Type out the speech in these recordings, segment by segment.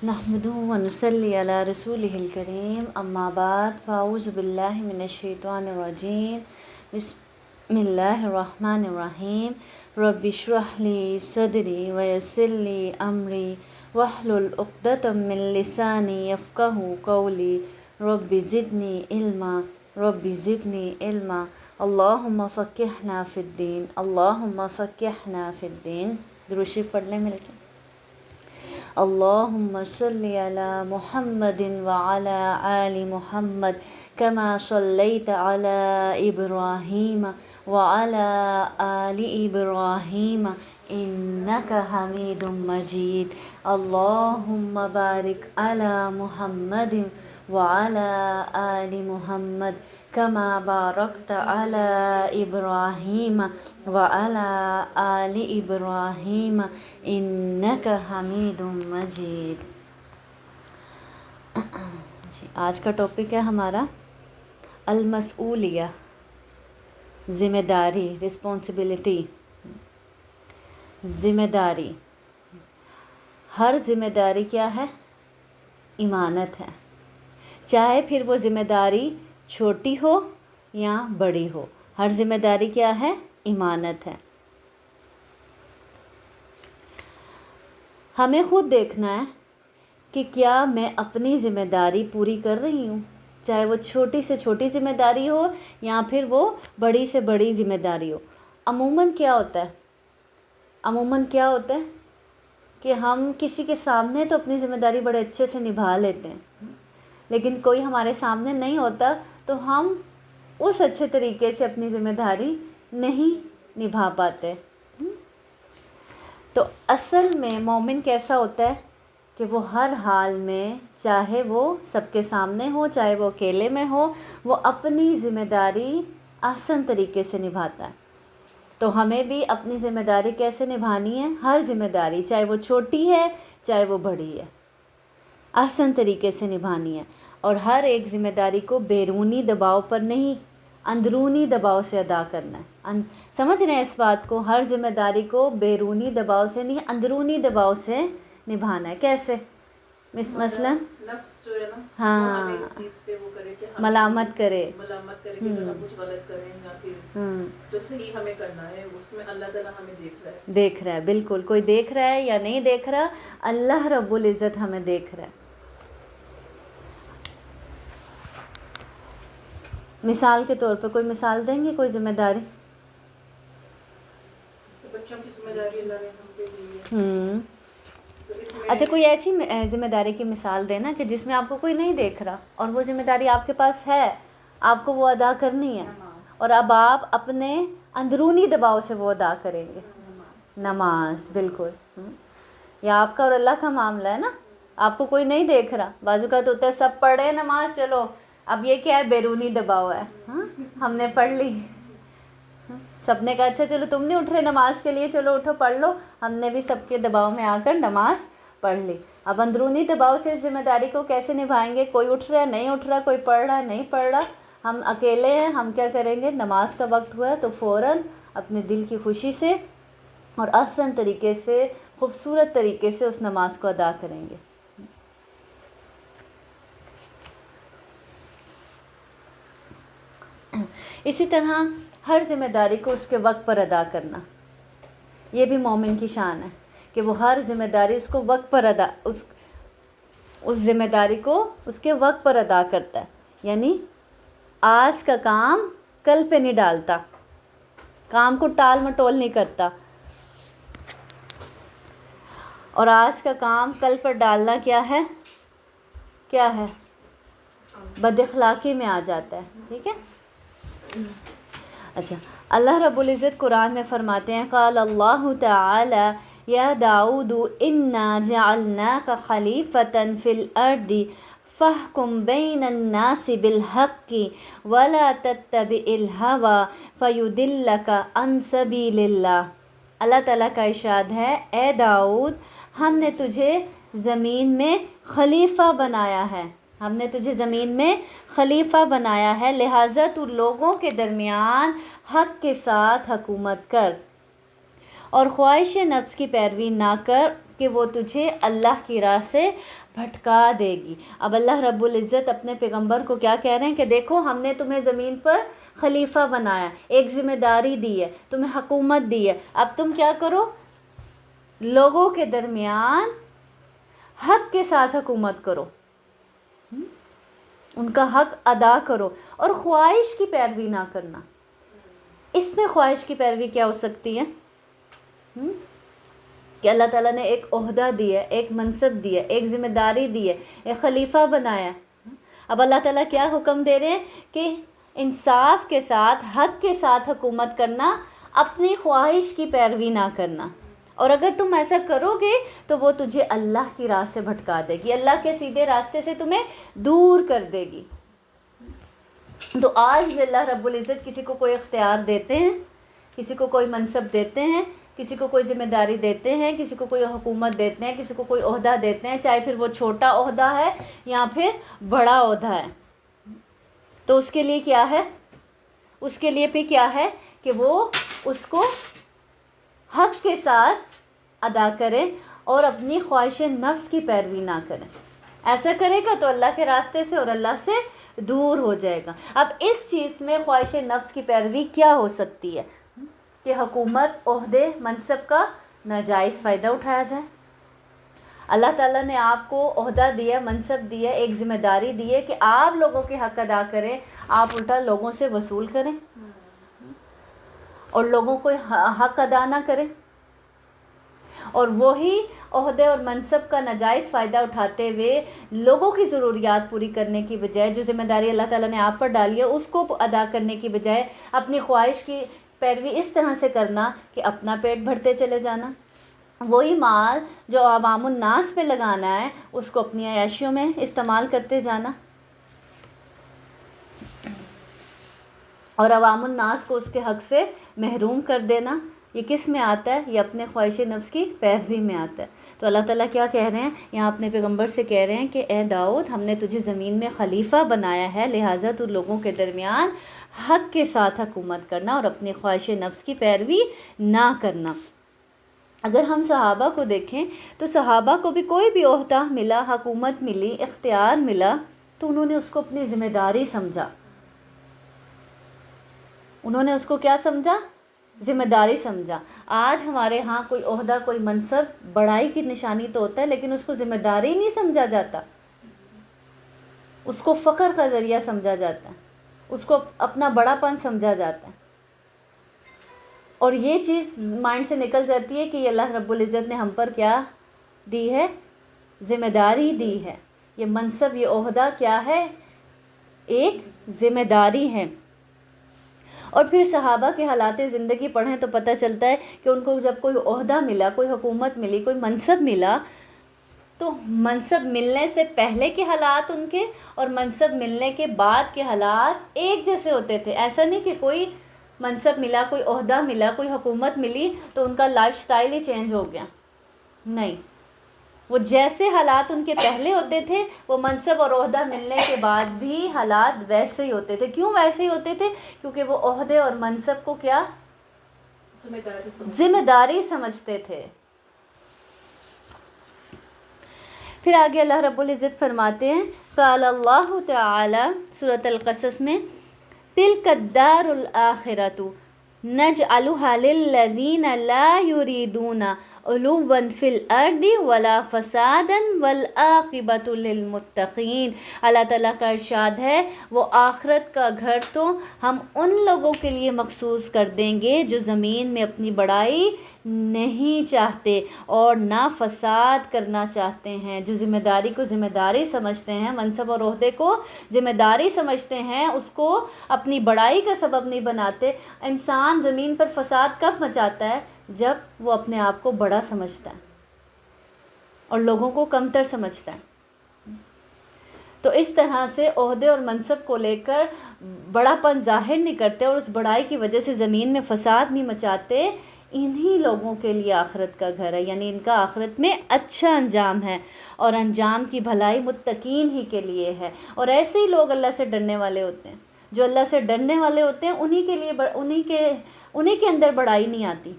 نحمده ونصلي على رسوله الكريم اما بعد فاعوذ بالله من الشيطان الرجيم بسم الله الرحمن الرحيم رب اشرح لي صدري ويسر لي امري واحلل عقدة من لساني يفقهوا قولي رب زدني علما رب زدني علما اللهم فقهنا في الدين اللهم فقهنا في الدين درود شریف پڑھ لیں مل کے اللهم صل على محمد وعلى آل محمد كما صليت على إبراهيم وعلى آل إبراهيم إنك حميد مجيد اللهم بارك على محمد وعلى آل محمد كما باركت على إبراهيم وعلى آل إبراهيم إنك حميد مجيد۔ آج کا ٹاپک ہے ہمارا المسؤولیہ، ذمہ داری، رسپانسبلٹی، ذمہ داری۔ ہر ذمہ داری کیا ہے؟ امانت ہے، چاہے پھر وہ ذمہ داری چھوٹی ہو یا بڑی ہو، ہر ذمہ داری کیا ہے؟ امانت ہے۔ ہمیں خود دیکھنا ہے کہ کیا میں اپنی ذمہ داری پوری کر رہی ہوں، چاہے وہ چھوٹی سے چھوٹی ذمہ داری ہو یا پھر وہ بڑی سے بڑی ذمہ داری ہو۔ عموماً کیا ہوتا ہے کہ ہم کسی کے سامنے تو اپنی ذمہ داری بڑے اچھے سے نبھا لیتے ہیں، لیکن کوئی ہمارے سامنے نہیں ہوتا تو ہم اس اچھے طریقے سے اپنی ذمہ داری نہیں نبھا پاتے۔ تو اصل میں مومن کیسا ہوتا ہے کہ وہ ہر حال میں، چاہے وہ سب کے سامنے ہو چاہے وہ اکیلے میں ہو، وہ اپنی ذمہ داری آسان طریقے سے نبھاتا ہے۔ تو ہمیں بھی اپنی ذمہ داری کیسے نبھانی ہے؟ ہر ذمہ داری، چاہے وہ چھوٹی ہے چاہے وہ بڑی ہے، آسان طریقے سے نبھانی ہے۔ اور ہر ایک ذمہ داری کو بیرونی دباؤ پر نہیں، اندرونی دباؤ سے ادا کرنا ہے۔ سمجھ رہے ہیں اس بات کو؟ ہر ذمہ داری کو بیرونی دباؤ سے نہیں، اندرونی دباؤ سے نبھانا ہے۔ کیسے؟ مثلا نفس جو ہے نا، ہاں، ہمیں اس چیز پہ وہ کرے کہ ملامت کرے کہ ہم کچھ غلط کریں یا پھر جو صحیح ہمیں کرنا ہے اس میں اللہ تعالیٰ ہمیں دیکھ رہا ہے۔ بالکل، کوئی دیکھ رہا ہے یا نہیں دیکھ رہا، اللہ رب العزت ہمیں دیکھ رہا ہے۔ مثال کے طور پہ کوئی مثال دیں گے؟ کوئی ذمہ داری؟ بچوں کی ذمہ داری اللہ نے ہم پہ دی ہے۔ اچھا، کوئی ایسی ذمہ داری کی مثال دینا کہ جس میں آپ کو کوئی نہیں دیکھ رہا اور وہ ذمہ داری آپ کے پاس ہے، آپ کو وہ ادا کرنی ہے، اور اب آپ اپنے اندرونی دباؤ سے وہ ادا کریں گے۔ نماز، بالکل۔ یا آپ کا اور اللہ کا معاملہ ہے نا، آپ کو کوئی نہیں دیکھ رہا، بعض اوقات ہوتا ہے سب پڑھے نماز، چلو اب یہ کیا ہے؟ بیرونی دباؤ ہے، ہم نے پڑھ لی، سب نے کہا اچھا چلو تم نہیں اٹھ رہے نماز کے لیے، چلو اٹھو پڑھ لو، ہم نے بھی سب کے دباؤ میں آ کر نماز پڑھ لی۔ اب اندرونی دباؤ سے اس ذمہ داری کو کیسے نبھائیں گے؟ کوئی اٹھ رہا ہے نہیں اٹھ رہا، کوئی پڑھ رہا ہے نہیں پڑھ رہا، ہم اکیلے ہیں، ہم کیا کریں گے؟ نماز کا وقت ہوا ہے تو فوراً اپنے دل کی خوشی سے اور آسان طریقے سے، خوبصورت طریقے سے اس نماز کو ادا کریں گے۔ اسی طرح ہر ذمہ داری کو اس کے وقت پر ادا کرنا، یہ بھی مومن کی شان ہے کہ وہ ہر ذمہ داری اس کو وقت پر اس ذمہ داری کو اس کے وقت پر ادا کرتا ہے۔ یعنی آج کا کام کل پہ نہیں ڈالتا، کام کو ٹال مٹول نہیں کرتا، اور آج کا کام کل پر ڈالنا کیا ہے؟ بد اخلاقی میں آ جاتا ہے۔ ٹھیک ہے، اچھا، اللہ رب العزت قرآن میں فرماتے ہیں قال اللہ تعالی یا داؤد انا جعلناک خلیفۃ فی الارض فاحکم بین الناس بالحق ولا تتبع الہوی فیضلک عن سبیل اللہ۔ اللہ تعالیٰ کا ارشاد ہے، اے داؤد، ہم نے تجھے زمین میں خلیفہ بنایا ہے، ہم نے تجھے زمین میں خلیفہ بنایا ہے، لہٰذا تو لوگوں کے درمیان حق کے ساتھ حکومت کر اور خواہش نفس کی پیروی نہ کر، کہ وہ تجھے اللہ کی راہ سے بھٹکا دے گی۔ اب اللہ رب العزت اپنے پیغمبر کو کیا کہہ رہے ہیں کہ دیکھو ہم نے تمہیں زمین پر خلیفہ بنایا، ایک ذمہ داری دی ہے، تمہیں حکومت دی ہے، اب تم کیا کرو، لوگوں کے درمیان حق کے ساتھ حکومت کرو، ان کا حق ادا کرو، اور خواہش کی پیروی نہ کرنا۔ اس میں خواہش کی پیروی کیا ہو سکتی ہے کہ اللہ تعالیٰ نے ایک عہدہ دیا ہے، ایک منصب دیا ہے، ایک ذمہ داری دی ہے، ایک خلیفہ بنایا۔ اب اللہ تعالیٰ کیا حکم دے رہے ہیں کہ انصاف کے ساتھ، حق کے ساتھ حکومت کرنا، اپنی خواہش کی پیروی نہ کرنا، اور اگر تم ایسا کرو گے تو وہ تجھے اللہ کی راہ سے بھٹکا دے گی، اللہ کے سیدھے راستے سے تمہیں دور کر دے گی۔ تو آج بھی اللہ رب العزت کسی کو کوئی اختیار دیتے ہیں، کسی کو کوئی منصب دیتے ہیں، کسی کو کوئی ذمہ داری دیتے ہیں، کسی کو کوئی حکومت دیتے ہیں، کسی کو کوئی عہدہ دیتے ہیں، چاہے پھر وہ چھوٹا عہدہ ہے یا پھر بڑا عہدہ ہے، تو اس کے لیے کیا ہے، اس کے لیے پھر کیا ہے کہ وہ اس کو حق کے ساتھ ادا کرے اور اپنی خواہش نفس کی پیروی نہ کرے۔ ایسا کرے گا تو اللہ کے راستے سے اور اللہ سے دور ہو جائے گا۔ اب اس چیز میں خواہش نفس کی پیروی کیا ہو سکتی ہے کہ حکومت، عہدے، منصب کا ناجائز فائدہ اٹھایا جائے۔ اللہ تعالیٰ نے آپ کو عہدہ دیا، منصب دیا، ایک ذمہ داری دی ہے کہ آپ لوگوں کے حق ادا کریں، آپ الٹا لوگوں سے وصول کریں اور لوگوں کو حق ادا نہ کریں، اور وہی عہدے اور منصب کا ناجائز فائدہ اٹھاتے ہوئے لوگوں کی ضروریات پوری کرنے کی بجائے، جو ذمہ داری اللہ تعالیٰ نے آپ پر ڈالی ہے اس کو ادا کرنے کی بجائے اپنی خواہش کی پیروی اس طرح سے کرنا کہ اپنا پیٹ بھرتے چلے جانا، وہی مال جو عوام الناس پہ لگانا ہے اس کو اپنی عیاشیوں میں استعمال کرتے جانا، اور عوام الناس کو اس کے حق سے محروم کر دینا۔ یہ کس میں آتا ہے؟ یہ اپنے خواہش نفس کی پیروی میں آتا ہے۔ تو اللہ تعالیٰ کیا کہہ رہے ہیں یہاں اپنے پیغمبر سے، کہہ رہے ہیں کہ اے داؤد، ہم نے تجھے زمین میں خلیفہ بنایا ہے، لہٰذا تو لوگوں کے درمیان حق کے ساتھ حکومت کرنا اور اپنی خواہش نفس کی پیروی نہ کرنا۔ اگر ہم صحابہ کو دیکھیں تو صحابہ کو بھی کوئی بھی عہدہ ملا، حکومت ملی، اختیار ملا تو انہوں نے اس کو اپنی ذمہ داری سمجھا۔ انہوں نے اس کو کیا سمجھا؟ ذمہ داری سمجھا۔ آج ہمارے ہاں کوئی عہدہ، کوئی منصب بڑائی کی نشانی تو ہوتا ہے، لیکن اس کو ذمہ داری نہیں سمجھا جاتا، اس کو فخر کا ذریعہ سمجھا جاتا ہے، اس کو اپنا بڑا پن سمجھا جاتا ہے، اور یہ چیز مائنڈ سے نکل جاتی ہے کہ یہ اللہ رب العزت نے ہم پر کیا دی ہے؟ ذمہ داری دی ہے۔ یہ منصب، یہ عہدہ کیا ہے؟ ایک ذمہ داری ہے۔ اور پھر صحابہ کے حالات زندگی پڑھیں تو پتہ چلتا ہے کہ ان کو جب کوئی عہدہ ملا، کوئی حکومت ملی، کوئی منصب ملا، تو منصب ملنے سے پہلے کے حالات ان کے اور منصب ملنے کے بعد کے حالات ایک جیسے ہوتے تھے۔ ایسا نہیں کہ کوئی منصب ملا، کوئی عہدہ ملا، کوئی حکومت ملی تو ان کا لائف سٹائل ہی چینج ہو گیا، نہیں، وہ جیسے حالات ان کے پہلے ہوتے تھے وہ منصب اور عہدہ ملنے کے بعد بھی حالات ویسے ہی ہوتے تھے۔ کیوں ویسے ہی ہوتے تھے؟ کیونکہ وہ عہدے اور منصب کو کیا؟ ذمہ داری سمجھتے تھے۔ پھر آگے اللہ رب العزت فرماتے ہیں، قال اللہ تعالی سورۃ القصص میں، تلک الدار الآخرۃ نجعلها للذین لا یریدون علوا فی الارض ولا فسادا والعاقبۃ للمتقین۔ اللہ تعالیٰ کا ارشاد ہے، وہ آخرت کا گھر تو ہم ان لوگوں کے لیے مخصوص کر دیں گے جو زمین میں اپنی بڑائی نہیں چاہتے اور نہ فساد کرنا چاہتے ہیں، جو ذمہ داری کو ذمہ داری سمجھتے ہیں، منصب اور عہدے کو ذمہ داری سمجھتے ہیں، اس کو اپنی بڑائی کا سبب نہیں بناتے۔ انسان زمین پر فساد کب مچاتا ہے؟ جب وہ اپنے آپ کو بڑا سمجھتا ہے اور لوگوں کو کمتر سمجھتا ہے۔ تو اس طرح سے عہدے اور منصب کو لے کر بڑا پن ظاہر نہیں کرتے اور اس بڑائی کی وجہ سے زمین میں فساد نہیں مچاتے، انہی لوگوں کے لیے آخرت کا گھر ہے، یعنی ان کا آخرت میں اچھا انجام ہے، اور انجام کی بھلائی متقین ہی کے لیے ہے۔ اور ایسے ہی لوگ اللہ سے ڈرنے والے ہوتے ہیں، جو اللہ سے ڈرنے والے ہوتے ہیں انہی کے لیے انہی کے اندر بڑائی نہیں آتی۔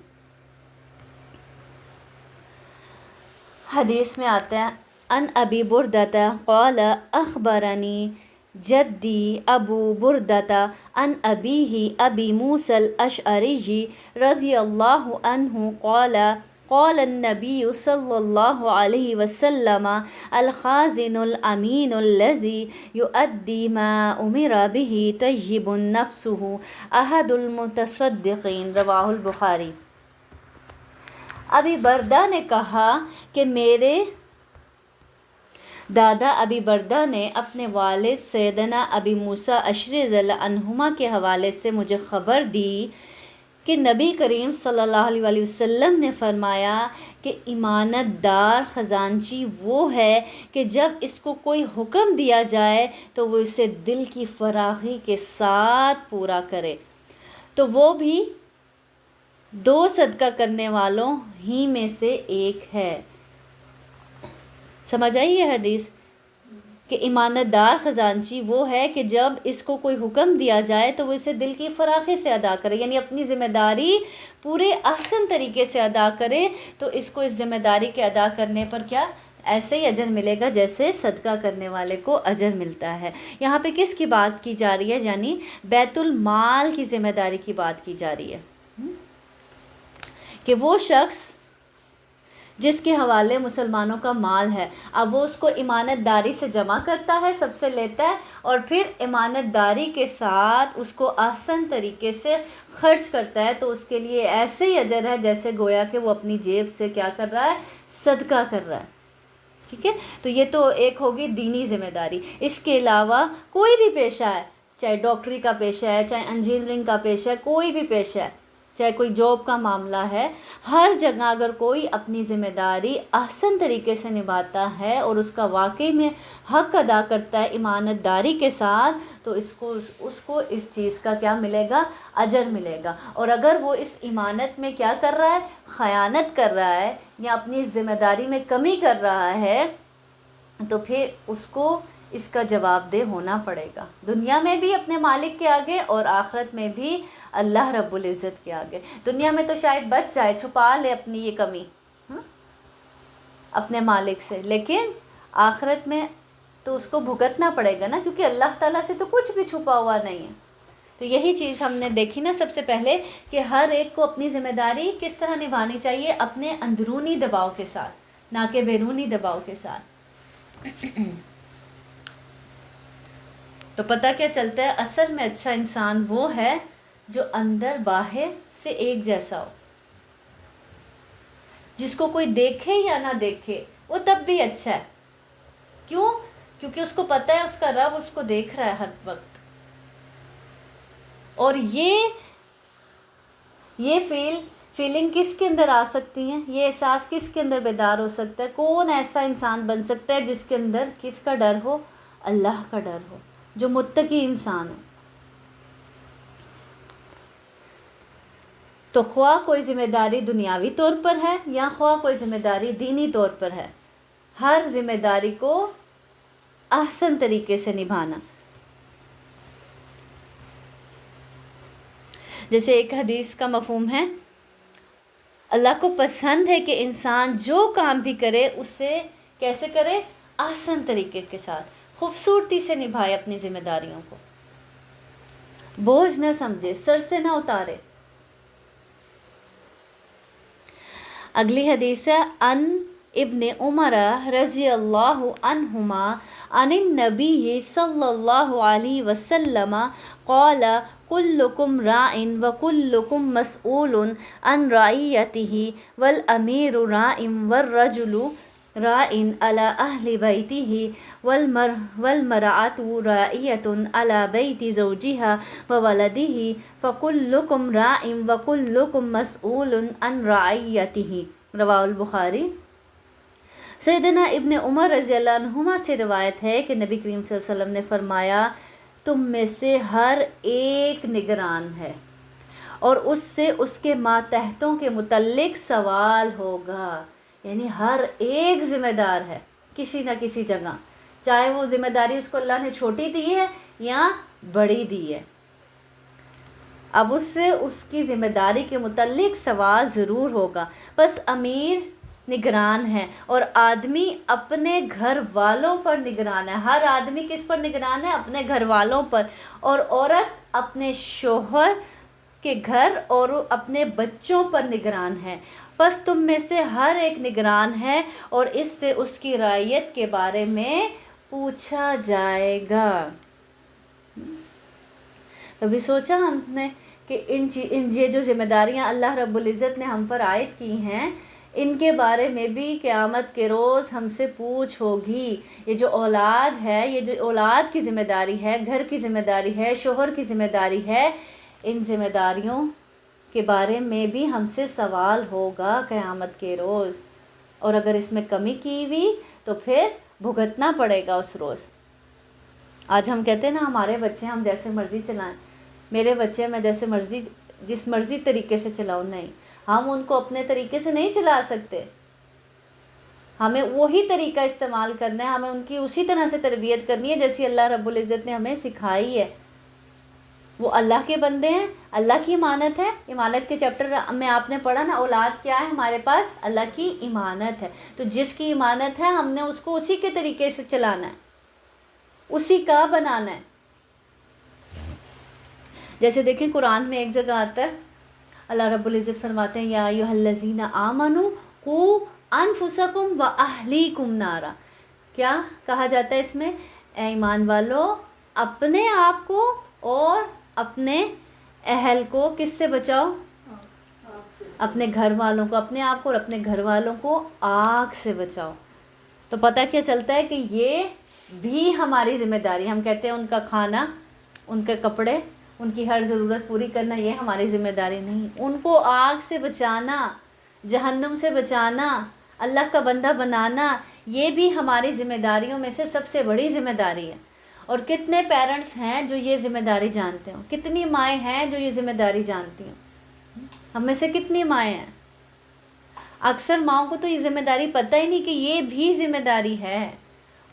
حدیث میں آتا ہے ان ابی بردۃ قال اخبرنی جدی ابو بردۃ ان ابیہ ابی موسیٰ الاشعری رضی اللہ عنہ قال قال النبی صلی اللہ علیہ وسلم الخازن الامین الذی یؤدی ما امر به طیب نفسہ احد المتصدقین، رواہ البخاری۔ ابی بردہ نے کہا کہ میرے دادا ابی بردہ نے اپنے والد سیدنا ابی موسیٰ اشعری رضی اللہ عنہما کے حوالے سے مجھے خبر دی کہ نبی کریم صلی اللہ علیہ وآلہ وسلم نے فرمایا کہ امانت دار خزانچی وہ ہے کہ جب اس کو کوئی حکم دیا جائے تو وہ اسے دل کی فراخی کے ساتھ پورا کرے، تو وہ بھی 2 صدقہ کرنے والوں ہی میں سے ایک ہے۔ سمجھ آئی یہ حدیث کہ امانت دار خزانچی وہ ہے کہ جب اس کو کوئی حکم دیا جائے تو وہ اسے دل کی فراخی سے ادا کرے، یعنی اپنی ذمہ داری پورے احسن طریقے سے ادا کرے، تو اس کو اس ذمہ داری کے ادا کرنے پر کیا ایسے ہی اجر ملے گا جیسے صدقہ کرنے والے کو اجر ملتا ہے۔ یہاں پہ کس کی بات کی جا رہی ہے؟ یعنی بیت المال کی ذمہ داری کی بات کی جا رہی ہے کہ وہ شخص جس کے حوالے مسلمانوں کا مال ہے، اب وہ اس کو امانت داری سے جمع کرتا ہے، سب سے لیتا ہے، اور پھر امانت داری کے ساتھ اس کو آسان طریقے سے خرچ کرتا ہے، تو اس کے لیے ایسے ہی اجر ہے جیسے گویا کہ وہ اپنی جیب سے کیا کر رہا ہے؟ صدقہ کر رہا ہے۔ ٹھیک ہے، تو یہ تو ایک ہوگی دینی ذمہ داری۔ اس کے علاوہ کوئی بھی پیشہ ہے، چاہے ڈاکٹری کا پیشہ ہے، چاہے انجینئرنگ کا پیشہ ہے، کوئی بھی پیشہ ہے، چاہے کوئی جاب کا معاملہ ہے، ہر جگہ اگر کوئی اپنی ذمہ داری احسن طریقے سے نبھاتا ہے اور اس کا واقعی میں حق ادا کرتا ہے ایمانت داری کے ساتھ، تو اس کو اس چیز کا کیا ملے گا؟ اجر ملے گا۔ اور اگر وہ اس ایمانت میں کیا کر رہا ہے؟ خیانت کر رہا ہے یا اپنی ذمہ داری میں کمی کر رہا ہے، تو پھر اس کو اس کا جواب دہ ہونا پڑے گا، دنیا میں بھی اپنے مالک کے آگے اور آخرت میں بھی اللہ رب العزت کے آگے۔ دنیا میں تو شاید بچ جائے، چھپا لے اپنی یہ کمی اپنے مالک سے، لیکن آخرت میں تو اس کو بھگتنا پڑے گا نا، کیونکہ اللہ تعالیٰ سے تو کچھ بھی چھپا ہوا نہیں ہے۔ تو یہی چیز ہم نے دیکھی نا سب سے پہلے کہ ہر ایک کو اپنی ذمہ داری کس طرح نبھانی چاہیے؟ اپنے اندرونی دباؤ کے ساتھ، نہ کہ بیرونی دباؤ کے ساتھ۔ تو پتہ کیا چلتا ہے؟ اصل میں اچھا انسان وہ ہے جو اندر باہر سے ایک جیسا ہو، جس کو کوئی دیکھے یا نہ دیکھے وہ تب بھی اچھا ہے۔ کیوں؟ کیونکہ اس کو پتہ ہے اس کا رب اس کو دیکھ رہا ہے ہر وقت۔ اور یہ فیلنگ کس کے اندر آ سکتی ہیں؟ یہ احساس کس کے اندر بیدار ہو سکتا ہے؟ کون ایسا انسان بن سکتا ہے جس کے اندر کس کا ڈر ہو؟ اللہ کا ڈر ہو، جو متقی انسان ہو۔ تو خواہ کوئی ذمہ داری دنیاوی طور پر ہے یا خواہ کوئی ذمہ داری دینی طور پر ہے، ہر ذمہ داری کو احسن طریقے سے نبھانا۔ جیسے ایک حدیث کا مفہوم ہے، اللہ کو پسند ہے کہ انسان جو کام بھی کرے اسے کیسے کرے؟ احسن طریقے کے ساتھ، خوبصورتی سے نبھائے اپنی ذمہ داریوں کو، بوجھ نہ سمجھے، سر سے نہ اتارے۔ اگلی حدیث ہے ان ابن عمر رضی اللہ عنہما عن النبی صلی اللہ علیہ وسلم قال کلکم راع وکلکم مسئول عن رعیتہ والامیر راع والرجل راع علی اہل بیتہ والمرأة راعیۃ علی بیت زوجها وولدہ فکلکم راع وکلکم مسئول عن رعیتہ، رواہ البخاری۔ سیدنا ابن عمر رضی اللہ عنہما سے روایت ہے کہ نبی کریم صلی اللہ علیہ وسلم نے فرمایا، تم میں سے ہر ایک نگران ہے اور اس سے اس کے ماتحتوں کے متعلق سوال ہوگا، یعنی ہر ایک ذمہ دار ہے کسی نہ کسی جگہ، چاہے وہ ذمہ داری اس کو اللہ نے چھوٹی دی ہے یا بڑی دی ہے، اب اس سے اس کی ذمہ داری کے متعلق سوال ضرور ہوگا۔ بس امیر نگران ہے، اور آدمی اپنے گھر والوں پر نگران ہے. ہر آدمی کس پر نگران ہے؟ اپنے گھر والوں پر. اور عورت اپنے شوہر کے گھر اور اپنے بچوں پر نگران ہے. بس تم میں سے ہر ایک نگران ہے، اور اس سے اس کی رعیت کے بارے میں پوچھا جائے گا. کبھی سوچا ہم نے کہ یہ جو ذمہ داریاں اللہ رب العزت نے ہم پر عائد کی ہیں، ان کے بارے میں بھی قیامت کے روز ہم سے پوچھ ہوگی. یہ جو اولاد ہے، یہ جو اولاد کی ذمہ داری ہے، گھر کی ذمہ داری ہے، شوہر کی ذمہ داری ہے، ان ذمہ داریوں کے بارے میں بھی ہم سے سوال ہوگا قیامت کے روز. اور اگر اس میں کمی کی ہوئی تو پھر بھگتنا پڑے گا اس روز. آج ہم کہتے ہیں نا ہمارے بچے ہم جیسے مرضی چلائیں، میرے بچے میں جیسے مرضی جس مرضی طریقے سے چلاؤ. نہیں، ہم ان کو اپنے طریقے سے نہیں چلا سکتے. ہمیں وہی طریقہ استعمال کرنا ہے، ہمیں ان کی اسی طرح سے تربیت کرنی ہے جیسی اللہ رب العزت نے ہمیں سکھائی ہے. وہ اللہ کے بندے ہیں، اللہ کی امانت ہے. امانت کے چیپٹر میں آپ نے پڑھا نا، اولاد کیا ہے ہمارے پاس؟ اللہ کی امانت ہے. تو جس کی امانت ہے ہم نے اس کو اسی کے طریقے سے چلانا ہے، اسی کا بنانا ہے. جیسے دیکھیں قرآن میں ایک جگہ آتا ہے، اللہ رب العزت فرماتے ہیں یا ایھا الذین آمنوا قوا انفسکم واہلیکم نارا. کیا کہا جاتا ہے اس میں؟ اے ایمان والو، اپنے آپ کو اور اپنے اہل کو کس سے بچاؤ؟ اپنے گھر والوں کو، اپنے آپ کو اور اپنے گھر والوں کو آگ سے بچاؤ. تو پتہ کیا چلتا ہے کہ یہ بھی ہماری ذمہ داری. ہم کہتے ہیں ان کا کھانا، ان کے کپڑے، ان کی ہر ضرورت پوری کرنا یہ ہماری ذمہ داری نہیں. ان کو آگ سے بچانا، جہنم سے بچانا، اللہ کا بندہ بنانا، یہ بھی ہماری ذمہ داریوں میں سے سب سے بڑی ذمہ داری ہے. اور کتنے پیرنٹس ہیں جو یہ ذمہ داری جانتے ہوں؟ کتنی مائیں ہیں جو یہ ذمہ داری جانتی ہوں؟ ہم میں سے کتنی مائیں ہیں؟ اکثر ماؤں کو تو یہ ذمہ داری پتہ ہی نہیں کہ یہ بھی ذمہ داری ہے.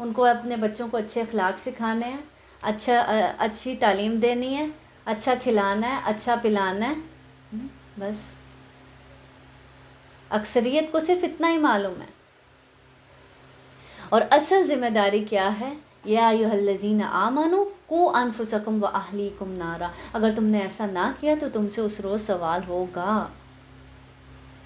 ان کو اپنے بچوں کو اچھے اخلاق سکھانے ہیں، اچھی تعلیم دینی ہے، اچھا کھلانا ہے، اچھا پلانا ہے. بس اکثریت کو صرف اتنا ہی معلوم ہے. اور اصل ذمہ داری کیا ہے؟ یا ایھا الذین آمنوا قوا انفسکم واہلیکم نارا. اگر تم نے ایسا نہ کیا تو تم سے اس روز سوال ہوگا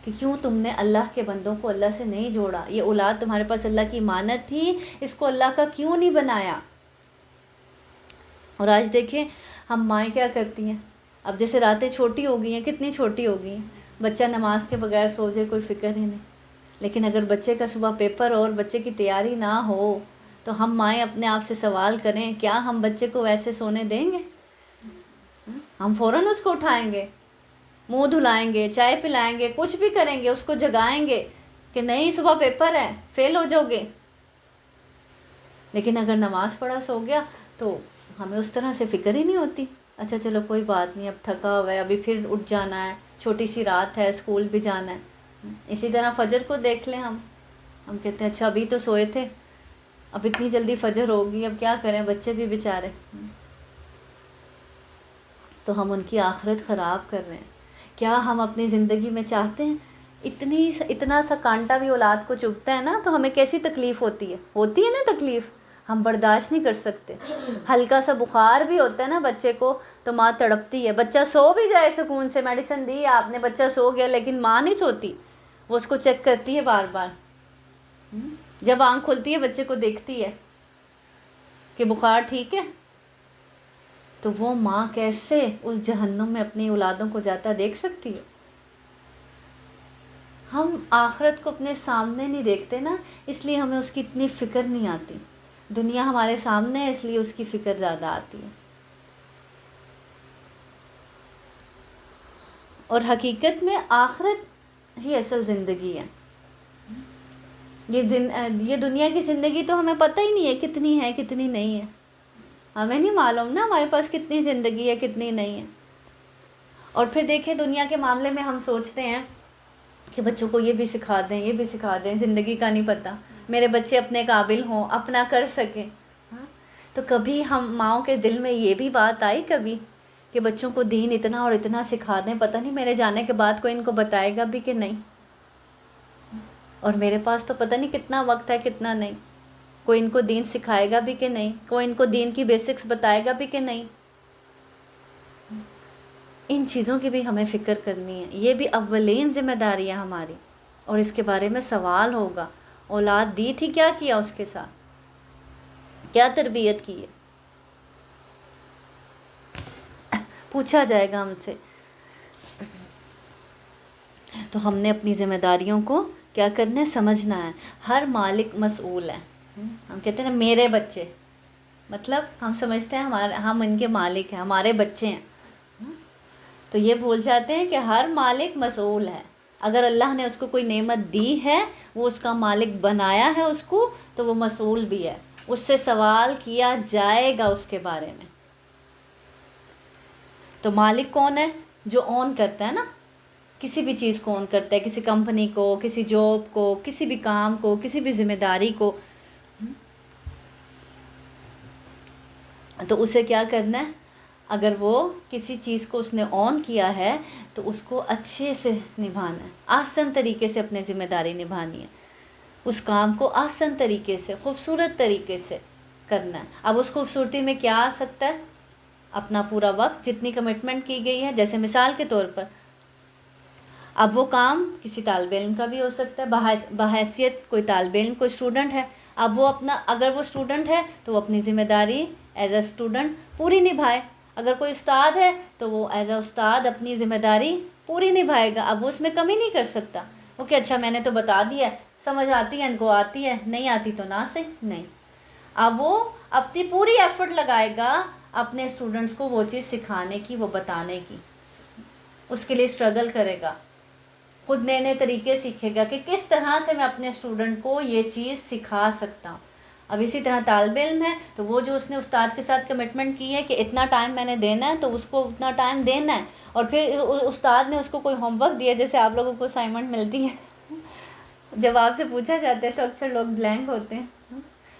کہ کیوں تم نے اللہ کے بندوں کو اللہ سے نہیں جوڑا. یہ اولاد تمہارے پاس اللہ کی امانت تھی، اس کو اللہ کا کیوں نہیں بنایا. اور آج دیکھیں ہم مائیں کیا کرتی ہیں. اب جیسے راتیں چھوٹی ہو گئی ہیں، کتنی چھوٹی ہو گئی ہیں، بچہ نماز کے بغیر سو جائے کوئی فکر ہی نہیں. لیکن اگر بچے کا صبح پیپر اور بچے کی تیاری نہ ہو تو ہم مائیں اپنے آپ سے سوال کریں، کیا ہم بچے کو ویسے سونے دیں گے؟ ہم فوراً اس کو اٹھائیں گے، منہ دھلائیں گے، چائے پلائیں گے، کچھ بھی کریں گے، اس کو جگائیں گے کہ نہیں صبح پیپر ہے، فیل ہو جاؤ گے. لیکن اگر نماز پڑھا سو گیا تو ہمیں اس طرح سے فکر ہی نہیں ہوتی. اچھا چلو کوئی بات نہیں، اب تھکا ہوا ہے، ابھی پھر اٹھ جانا ہے، چھوٹی سی رات ہے، اسکول بھی جانا ہے. اسی طرح فجر کو دیکھ لیں، ہم کہتے ہیں اچھا ابھی تو سوئے تھے، اب اتنی جلدی فجر ہوگی، اب کیا کریں، بچے بھی بیچارے. تو ہم ان کی آخرت خراب کر رہے ہیں. کیا ہم اپنی زندگی میں چاہتے ہیں اتنا سا کانٹا بھی اولاد کو چبھتا ہے نا تو ہمیں کیسی تکلیف ہوتی ہے نا تکلیف، ہم برداشت نہیں کر سکتے. ہلکا سا بخار بھی ہوتا ہے نا بچے کو تو ماں تڑپتی ہے. بچہ سو بھی جائے سکون سے، میڈیسن دی آپ نے، بچہ سو گیا، لیکن ماں نہیں سوتی، وہ اس کو چیک کرتی ہے بار بار. جب آنکھ کھلتی ہے بچے کو دیکھتی ہے کہ بخار ٹھیک ہے، تو وہ ماں کیسے اس جہنم میں اپنی اولادوں کو جاتا دیکھ سکتی ہے. ہم آخرت کو اپنے سامنے نہیں دیکھتے نا، اس لیے ہمیں اس کی اتنی فکر نہیں آتی. دنیا ہمارے سامنے ہے اس لیے اس کی فکر زیادہ آتی ہے. اور حقیقت میں آخرت ہی اصل زندگی ہے. یہ دنیا کی زندگی تو ہمیں پتہ ہی نہیں ہے کتنی ہے کتنی نہیں ہے. ہمیں نہیں معلوم نا ہمارے پاس کتنی زندگی ہے کتنی نہیں ہے. اور پھر دیکھیں دنیا کے معاملے میں ہم سوچتے ہیں کہ بچوں کو یہ بھی سکھا دیں یہ بھی سکھا دیں، زندگی کا نہیں پتہ، میرے بچے اپنے قابل ہوں، اپنا کر سکیں. تو کبھی ہم ماؤں کے دل میں یہ بھی بات آئی کبھی کہ بچوں کو دین اتنا اور اتنا سکھا دیں، پتہ نہیں میرے جانے کے بعد کوئی ان کو بتائے گا بھی کہ نہیں. اور میرے پاس تو پتہ نہیں کتنا وقت ہے کتنا نہیں. کوئی ان کو دین سکھائے گا بھی کہ نہیں, کوئی ان کو دین کی بیسکس بتائے گا بھی کہ نہیں. ان چیزوں کی بھی ہمیں فکر کرنی ہے. یہ بھی اولین ذمہ داری ہے ہماری, اور اس کے بارے میں سوال ہوگا. اولاد دی تھی, کیا کیا اس کے ساتھ, کیا تربیت کی ہے, پوچھا جائے گا ہم سے. تو ہم نے اپنی ذمہ داریوں کو کیا کرنا ہے, سمجھنا ہے. ہر مالک مسئول ہے. ہم کہتے ہیں نا میرے بچے, مطلب ہم سمجھتے ہیں ہم ان کے مالک ہیں, ہمارے بچے ہیں. تو یہ بھول جاتے ہیں کہ ہر مالک مسئول ہے. اگر اللہ نے اس کو کوئی نعمت دی ہے, وہ اس کا مالک بنایا ہے اس کو, تو وہ مسئول بھی ہے. اس سے سوال کیا جائے گا اس کے بارے میں. تو مالک کون ہے؟ جو اون کرتا ہے نا, کسی بھی چیز کو اون کرتا ہے, کسی کمپنی کو, کسی جاب کو, کسی بھی کام کو, کسی بھی ذمہ داری کو. تو اسے کیا کرنا ہے, اگر وہ کسی چیز کو اس نے اون کیا ہے تو اس کو اچھے سے نبھانا ہے, آسان طریقے سے اپنے ذمہ داری نبھانی ہے. اس کام کو آسان طریقے سے, خوبصورت طریقے سے کرنا ہے. اب اس خوبصورتی میں کیا آ سکتا ہے؟ اپنا پورا وقت, جتنی کمٹمنٹ کی گئی ہے. جیسے مثال کے طور پر, اب وہ کام کسی طالب علم کا بھی ہو سکتا ہے, بحیثیت کوئی طالب علم, کوئی اسٹوڈنٹ ہے. اب وہ اگر وہ اسٹوڈنٹ ہے تو وہ اپنی ذمہ داری ایز اے اسٹوڈنٹ پوری نبھائے. اگر کوئی استاد ہے تو وہ ایز اے استاد اپنی ذمہ داری پوری نبھائے گا. اب وہ اس میں کمی نہیں کر سکتا. وہ کہ اچھا میں نے تو بتا دیا, سمجھ آتی ہے ان کو, آتی ہے, نہیں آتی تو نہ سے نہیں. اب وہ اپنی پوری ایفرٹ لگائے گا اپنے اسٹوڈنٹس کو وہ چیز سکھانے کی, وہ بتانے کی. اس کے لیے اسٹرگل کرے گا, خود نئے نئے طریقے سیکھے گا کہ کس طرح سے میں اپنے اسٹوڈنٹ کو یہ چیز سکھا سکتا ہوں. اب اسی طرح طالب علم ہے تو وہ جو اس نے استاد کے ساتھ کمٹمنٹ کی ہے کہ اتنا ٹائم میں نے دینا ہے, تو اس کو اتنا ٹائم دینا ہے. اور پھر استاد نے اس کو کوئی ہوم ورک دیا, جیسے آپ لوگوں کو اسائنمنٹ ملتی ہے, جب آپ سے پوچھا جاتا ہے تو اکثر لوگ بلینک ہوتے ہیں,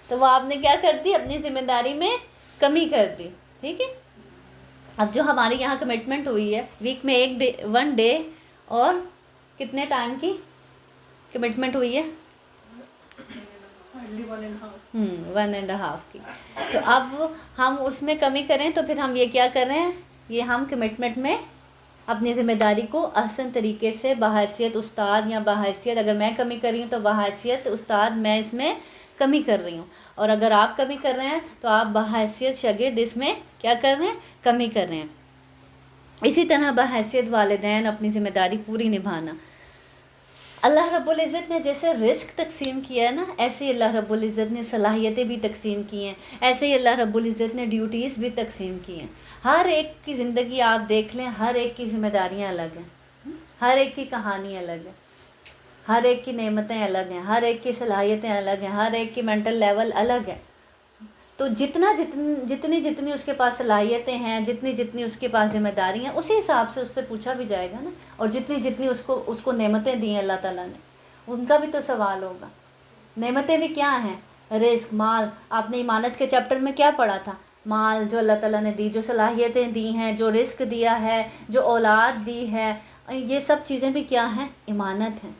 تو وہ آپ نے کیا کر دی, اپنی ذمہ داری میں کمی کر دی. ٹھیک ہے. اب جو ہماری یہاں کمٹمنٹ ہوئی ہے ویک میں 1 ڈے اور کتنے ٹائم کی کمٹمنٹ ہوئی ہے, 1.5 کی. تو اب ہم اس میں کمی کریں تو پھر ہم یہ کیا کر رہے ہیں, یہ ہم کمٹمنٹ میں اپنی ذمہ داری کو آسان طریقے سے بحیثیت استاد, یا بحیثیت اگر میں کمی کر رہی ہوں تو بحیثیت استاد میں اس میں کمی کر رہی ہوں, اور اگر آپ کمی کر رہے ہیں تو آپ بحیثیت شاگرد اس میں کیا کر رہے ہیں, کمی کر رہے ہیں. اسی طرح بحیثیت والدین اپنی ذمہ داری پوری نبھانا. اللہ رب العزت نے جیسے رزق تقسیم کیا ہے نا, ایسے ہی اللہ رب العزت نے صلاحیتیں بھی تقسیم کی ہیں, ایسے ہی اللہ رب العزت نے ڈیوٹیز بھی تقسیم کی ہیں. ہر ایک کی زندگی آپ دیکھ لیں, ہر ایک کی ذمہ داریاں الگ ہیں, ہر ایک کی کہانی الگ ہے, ہر ایک کی نعمتیں الگ ہیں, ہر ایک کی صلاحیتیں الگ ہیں, ہر ایک کی مینٹل لیول الگ ہے. تو جتنی اس کے پاس صلاحیتیں ہیں, جتنی اس کے پاس ذمہ داری ہیں, اسی حساب سے اس سے پوچھا بھی جائے گا نا. اور جتنی اس کو نعمتیں دی ہیں اللہ تعالیٰ نے, ان کا بھی تو سوال ہوگا. نعمتیں بھی کیا ہیں, رزق, مال. آپ نے ایمانت کے چیپٹر میں کیا پڑھا تھا, مال جو اللہ تعالیٰ نے دی, جو صلاحیتیں دی ہیں, جو رزق دیا ہے, جو اولاد دی ہے, یہ سب چیزیں بھی کیا ہیں, ایمانت ہیں.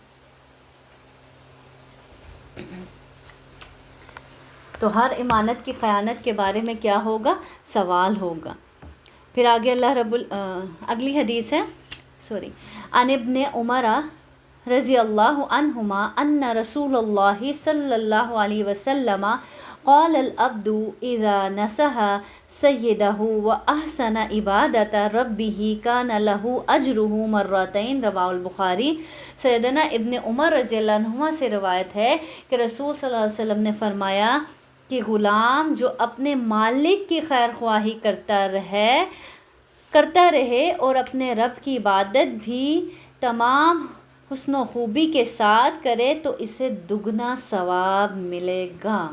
تو ہر ایمانت کی خیانت کے بارے میں کیا ہوگا, سوال ہوگا. پھر آگے اگلی حدیث ہے, عن ابن عمر رضی اللہ عنہما ان رسول اللہ صلی اللہ علیہ وسلم قال العبد اذا نصح سیدہ واحسن عبادت ربہ کان لہ اجرہ مرتین, رواہ البخاری. سیدنا ابن عمر رضی اللہ عنہما سے روایت ہے کہ رسول صلی اللہ علیہ وسلم نے فرمایا کہ غلام جو اپنے مالک کی خیر خواہی کرتا رہے اور اپنے رب کی عبادت بھی تمام حسن و خوبی کے ساتھ کرے تو اسے دگنا ثواب ملے گا.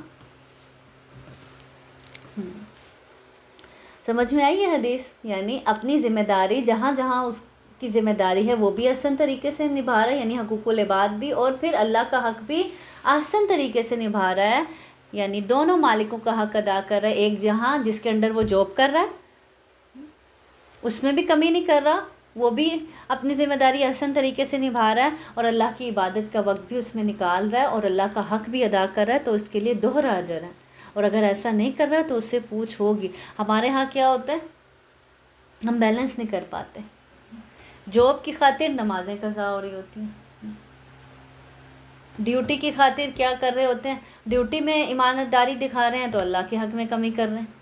سمجھ میں آئی یہ حدیث؟ یعنی اپنی ذمہ داری جہاں اس کی ذمہ داری ہے وہ بھی آسان طریقے سے نبھا رہا ہے, یعنی حقوق العباد بھی, اور پھر اللہ کا حق بھی آسان طریقے سے نبھا رہا ہے. یعنی دونوں مالکوں کا حق ادا کر رہا ہے. ایک جہاں جس کے انڈر وہ جاب کر رہا ہے اس میں بھی کمی نہیں کر رہا, وہ بھی اپنی ذمہ داری احسن طریقے سے نبھا رہا ہے اور اللہ کی عبادت کا وقت بھی اس میں نکال رہا ہے اور اللہ کا حق بھی ادا کر رہا ہے، تو اس کے لیے دوہرا اجر ہے۔ اور اگر ایسا نہیں کر رہا تو اس سے پوچھ ہوگی۔ ہمارے ہاں کیا ہوتا ہے، ہم بیلنس نہیں کر پاتے، جاب کی خاطر نمازیں قضا ہو رہی ہوتی ہیں، ڈیوٹی کی خاطر کیا کر رہے ہوتے ہیں، ڈیوٹی میں ایمانداری دکھا رہے ہیں تو اللہ کے حق میں کمی کر رہے ہیں۔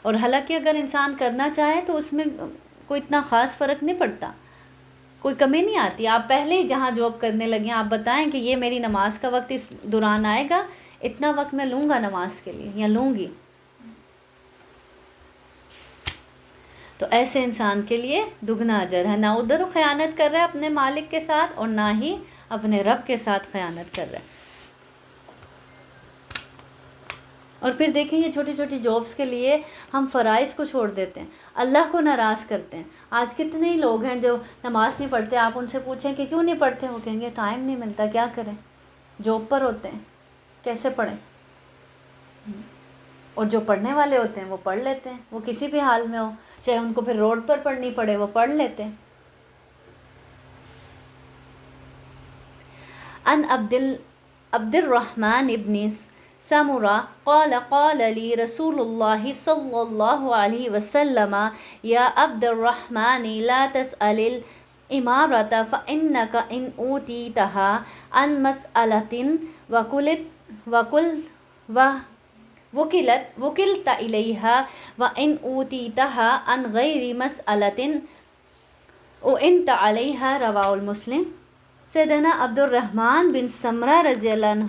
اور حالانکہ اگر انسان کرنا چاہے تو اس میں کوئی اتنا خاص فرق نہیں پڑتا، کوئی کمی نہیں آتی۔ آپ پہلے ہی جہاں جاب کرنے لگے آپ بتائیں کہ یہ میری نماز کا وقت اس دوران آئے گا، اتنا وقت میں لوں گا نماز کے لیے یا لوں گی، تو ایسے انسان کے لیے دگنا اجر ہے، نہ ادھر خیانت کر رہا ہے اپنے مالک کے ساتھ اور نہ ہی اپنے رب کے ساتھ خیانت کر رہا ہے۔ اور پھر دیکھیں یہ چھوٹی چھوٹی جابس کے لیے ہم فرائض کو چھوڑ دیتے ہیں، اللہ کو ناراض کرتے ہیں۔ آج کتنے ہی لوگ ہیں جو نماز نہیں پڑھتے، آپ ان سے پوچھیں کہ کیوں نہیں پڑھتے، وہ کہیں گے ٹائم نہیں ملتا، کیا کریں، جاب پر ہوتے ہیں، کیسے پڑھیں۔ اور جو پڑھنے والے ہوتے ہیں وہ پڑھ لیتے ہیں، وہ کسی بھی حال میں ہو، چاہے ان کو پھر روڈ پر پڑھنی پڑے وہ پڑھ لیتے ہیں۔ ان عبد الرحمن ابن سمرہ قال قال لی رسول اللہ صلی اللہ علیہ وسلم یا عبد الرحمن لا تسأل الامارۃ فإنک ان اوتیتها عن مسألۃ وکلت الیها وان اوتیتها عن غیر مسألۃ اعنت علیہا، رواہ المسلم۔ سیدنا عبد الرحمن بن سمرہ رضی اللہ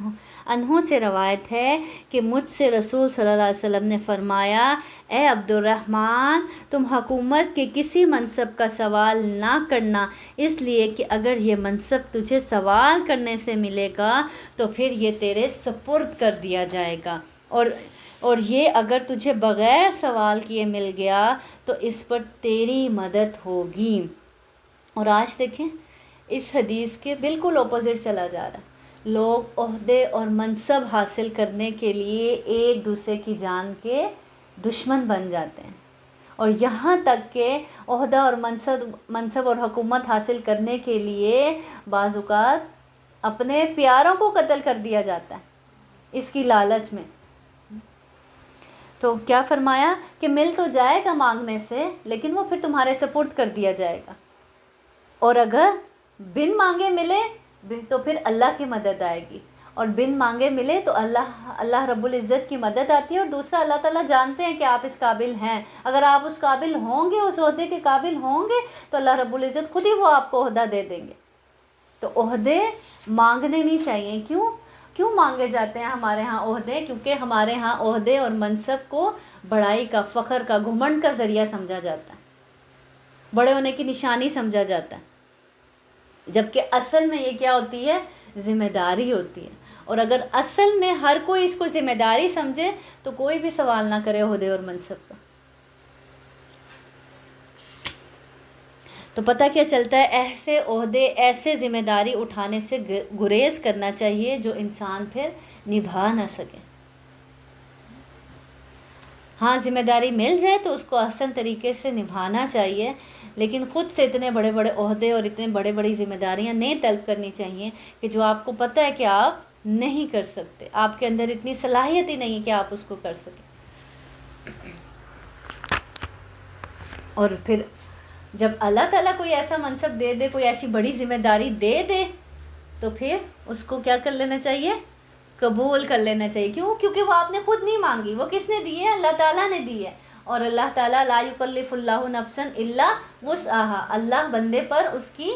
عنہ سے روایت ہے کہ مجھ سے رسول صلی اللہ علیہ وسلم نے فرمایا، اے عبد الرحمن تم حکومت کے کسی منصب کا سوال نہ کرنا، اس لیے کہ اگر یہ منصب تجھے سوال کرنے سے ملے گا تو پھر یہ تیرے سپرد کر دیا جائے گا، اور یہ اگر تجھے بغیر سوال کیے مل گیا تو اس پر تیری مدد ہوگی۔ اور آج دیکھیں اس حدیث کے بالکل اپوزٹ چلا جا رہا ہے، لوگ عہدے اور منصب حاصل کرنے کے لیے ایک دوسرے کی جان کے دشمن بن جاتے ہیں، اور یہاں تک کہ عہدہ اور منصب اور حکومت حاصل کرنے کے لیے بعض اوقات اپنے پیاروں کو قتل کر دیا جاتا ہے اس کی لالچ میں۔ تو کیا فرمایا کہ مل تو جائے گا مانگنے سے، لیکن وہ پھر تمہارے سپرد کر دیا جائے گا، اور اگر بن مانگے ملے تو پھر اللہ کی مدد آئے گی، اور بن مانگے ملے تو اللہ رب العزت کی مدد آتی ہے۔ اور دوسرا اللہ تعالیٰ جانتے ہیں کہ آپ اس قابل ہیں، اگر آپ اس قابل ہوں گے، اس عہدے کے قابل ہوں گے تو اللہ رب العزت خود ہی وہ آپ کو عہدہ دے دیں گے۔ تو عہدے مانگنے نہیں چاہیے۔ کیوں مانگے جاتے ہیں ہمارے ہاں عہدے؟ کیونکہ ہمارے ہاں عہدے اور منصب کو بڑائی کا، فخر کا، گھمنڈ کا ذریعہ سمجھا جاتا ہے، بڑے ہونے کی نشانی سمجھا جاتا ہے، جبکہ اصل میں یہ کیا ہوتی ہے؟ ذمہ داری ہوتی ہے۔ اور اگر اصل میں ہر کوئی اس کو ذمہ داری سمجھے تو کوئی بھی سوال نہ کرے عہدے اور منصب کا۔ تو پتہ کیا چلتا ہے؟ ایسے عہدے، ایسے ذمہ داری اٹھانے سے گریز کرنا چاہیے جو انسان پھر نبھا نہ سکے۔ ہاں ذمہ داری مل جائے تو اس کو احسن طریقے سے نبھانا چاہیے، لیکن خود سے اتنے بڑے بڑے عہدے اور اتنے بڑے بڑی ذمہ داریاں نہیں طلب کرنی چاہیے کہ جو آپ کو پتہ ہے کہ آپ نہیں کر سکتے، آپ کے اندر اتنی صلاحیت ہی نہیں کہ آپ اس کو کر سکیں۔ اور پھر جب اللہ تعالیٰ کوئی ایسا منصب دے دے، کوئی ایسی بڑی ذمہ داری دے دے، تو پھر اس کو کیا کر لینا چاہیے؟ قبول کر لینا چاہیے۔ کیوں؟ کیونکہ وہ آپ نے خود نہیں مانگی، وہ کس نے دی ہے؟ اللہ تعالیٰ نے دی ہے۔ اور اللہ تعالیٰ لا یکلف اللہ نفسا الا وسعها، اللہ بندے پر اس کی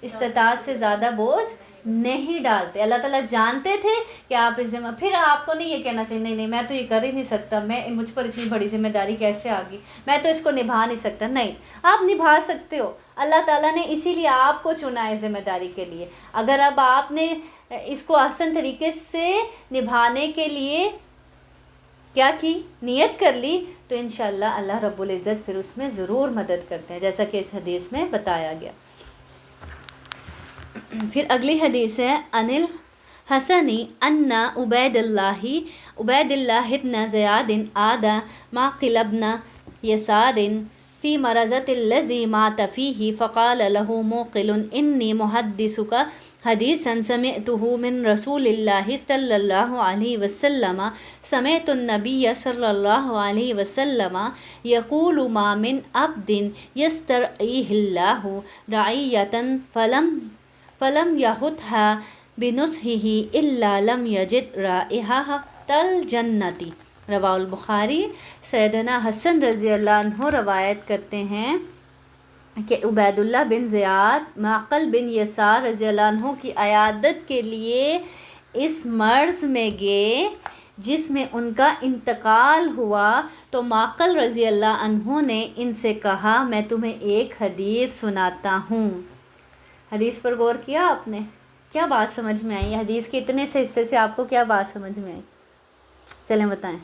استطاعت سے زیادہ بوجھ نہیں ڈالتے۔ اللہ تعالیٰ جانتے تھے کہ آپ اس ذمہ، پھر آپ کو نہیں یہ کہنا چاہیے نہیں میں تو یہ کر ہی نہیں سکتا، مجھ پر اتنی بڑی ذمہ داری کیسے آ گئی، میں تو اس کو نبھا نہیں سکتا۔ نہیں، آپ نبھا سکتے ہو، اللہ تعالیٰ نے اسی لیے آپ کو چنا ہے ذمہ داری کے لیے۔ اگر اب آپ نے اس کو آسان طریقے سے نبھانے کے لیے کیا کی؟ نیت کر لی، تو انشاءاللہ اللہ رب العزت پھر اس میں ضرور مدد کرتے ہیں، جیسا کہ اس حدیث میں بتایا گیا۔ پھر اگلی حدیث ہے ان الحسن ان عبید اللہ ابن زیاد آد معقل ابن يسار في مرضة الذي مات فيه فقال له موقل إني محدثك حديثا سمعته من رسول الله صلى الله عليه وسلم سمعت النبي صلى الله عليه وسلم يقول ما من عبد يسترعيه الله رعية فلم يهتها بنصحه إلا لم يجد رائحة الجنة. رواہ البخاری. سیدنا حسن رضی اللہ عنہ روایت کرتے ہیں کہ عبید اللہ بن زیاد معقل بن یسار رضی اللہ عنہ کی عیادت کے لیے اس مرض میں گئے جس میں ان کا انتقال ہوا، تو معقل رضی اللہ عنہ نے ان سے کہا میں تمہیں ایک حدیث سناتا ہوں. حدیث پر غور کیا آپ نے؟ کیا بات سمجھ میں آئی؟ حدیث کے اتنے سے حصے سے آپ کو کیا بات سمجھ میں آئی؟ چلیں بتائیں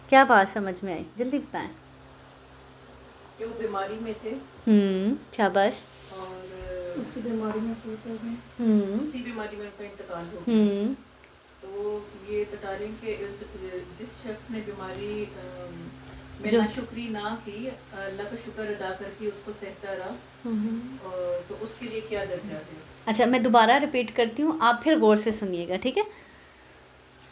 کیا بات سمجھ میں آئی، جلدی بتائیں. کہ وہ بیماری میں تھے، شاباش. اور اسی بیماری میں فوت ہو گئے. اسی بیماری میں ان کا انتقال ہو گیا. تو یہ بتا رہے ہیں کہ جس شخص نے بیماری میں ناشکری نہ کی، اللہ کا شکر ادا کر کے اس کو سہتا رہا، تو اس کے لیے کیا درجہ ہے؟ اچھا میں دوبارہ ریپیٹ کرتی ہوں، آپ پھر غور سے سنیے گا، ٹھیک ہے.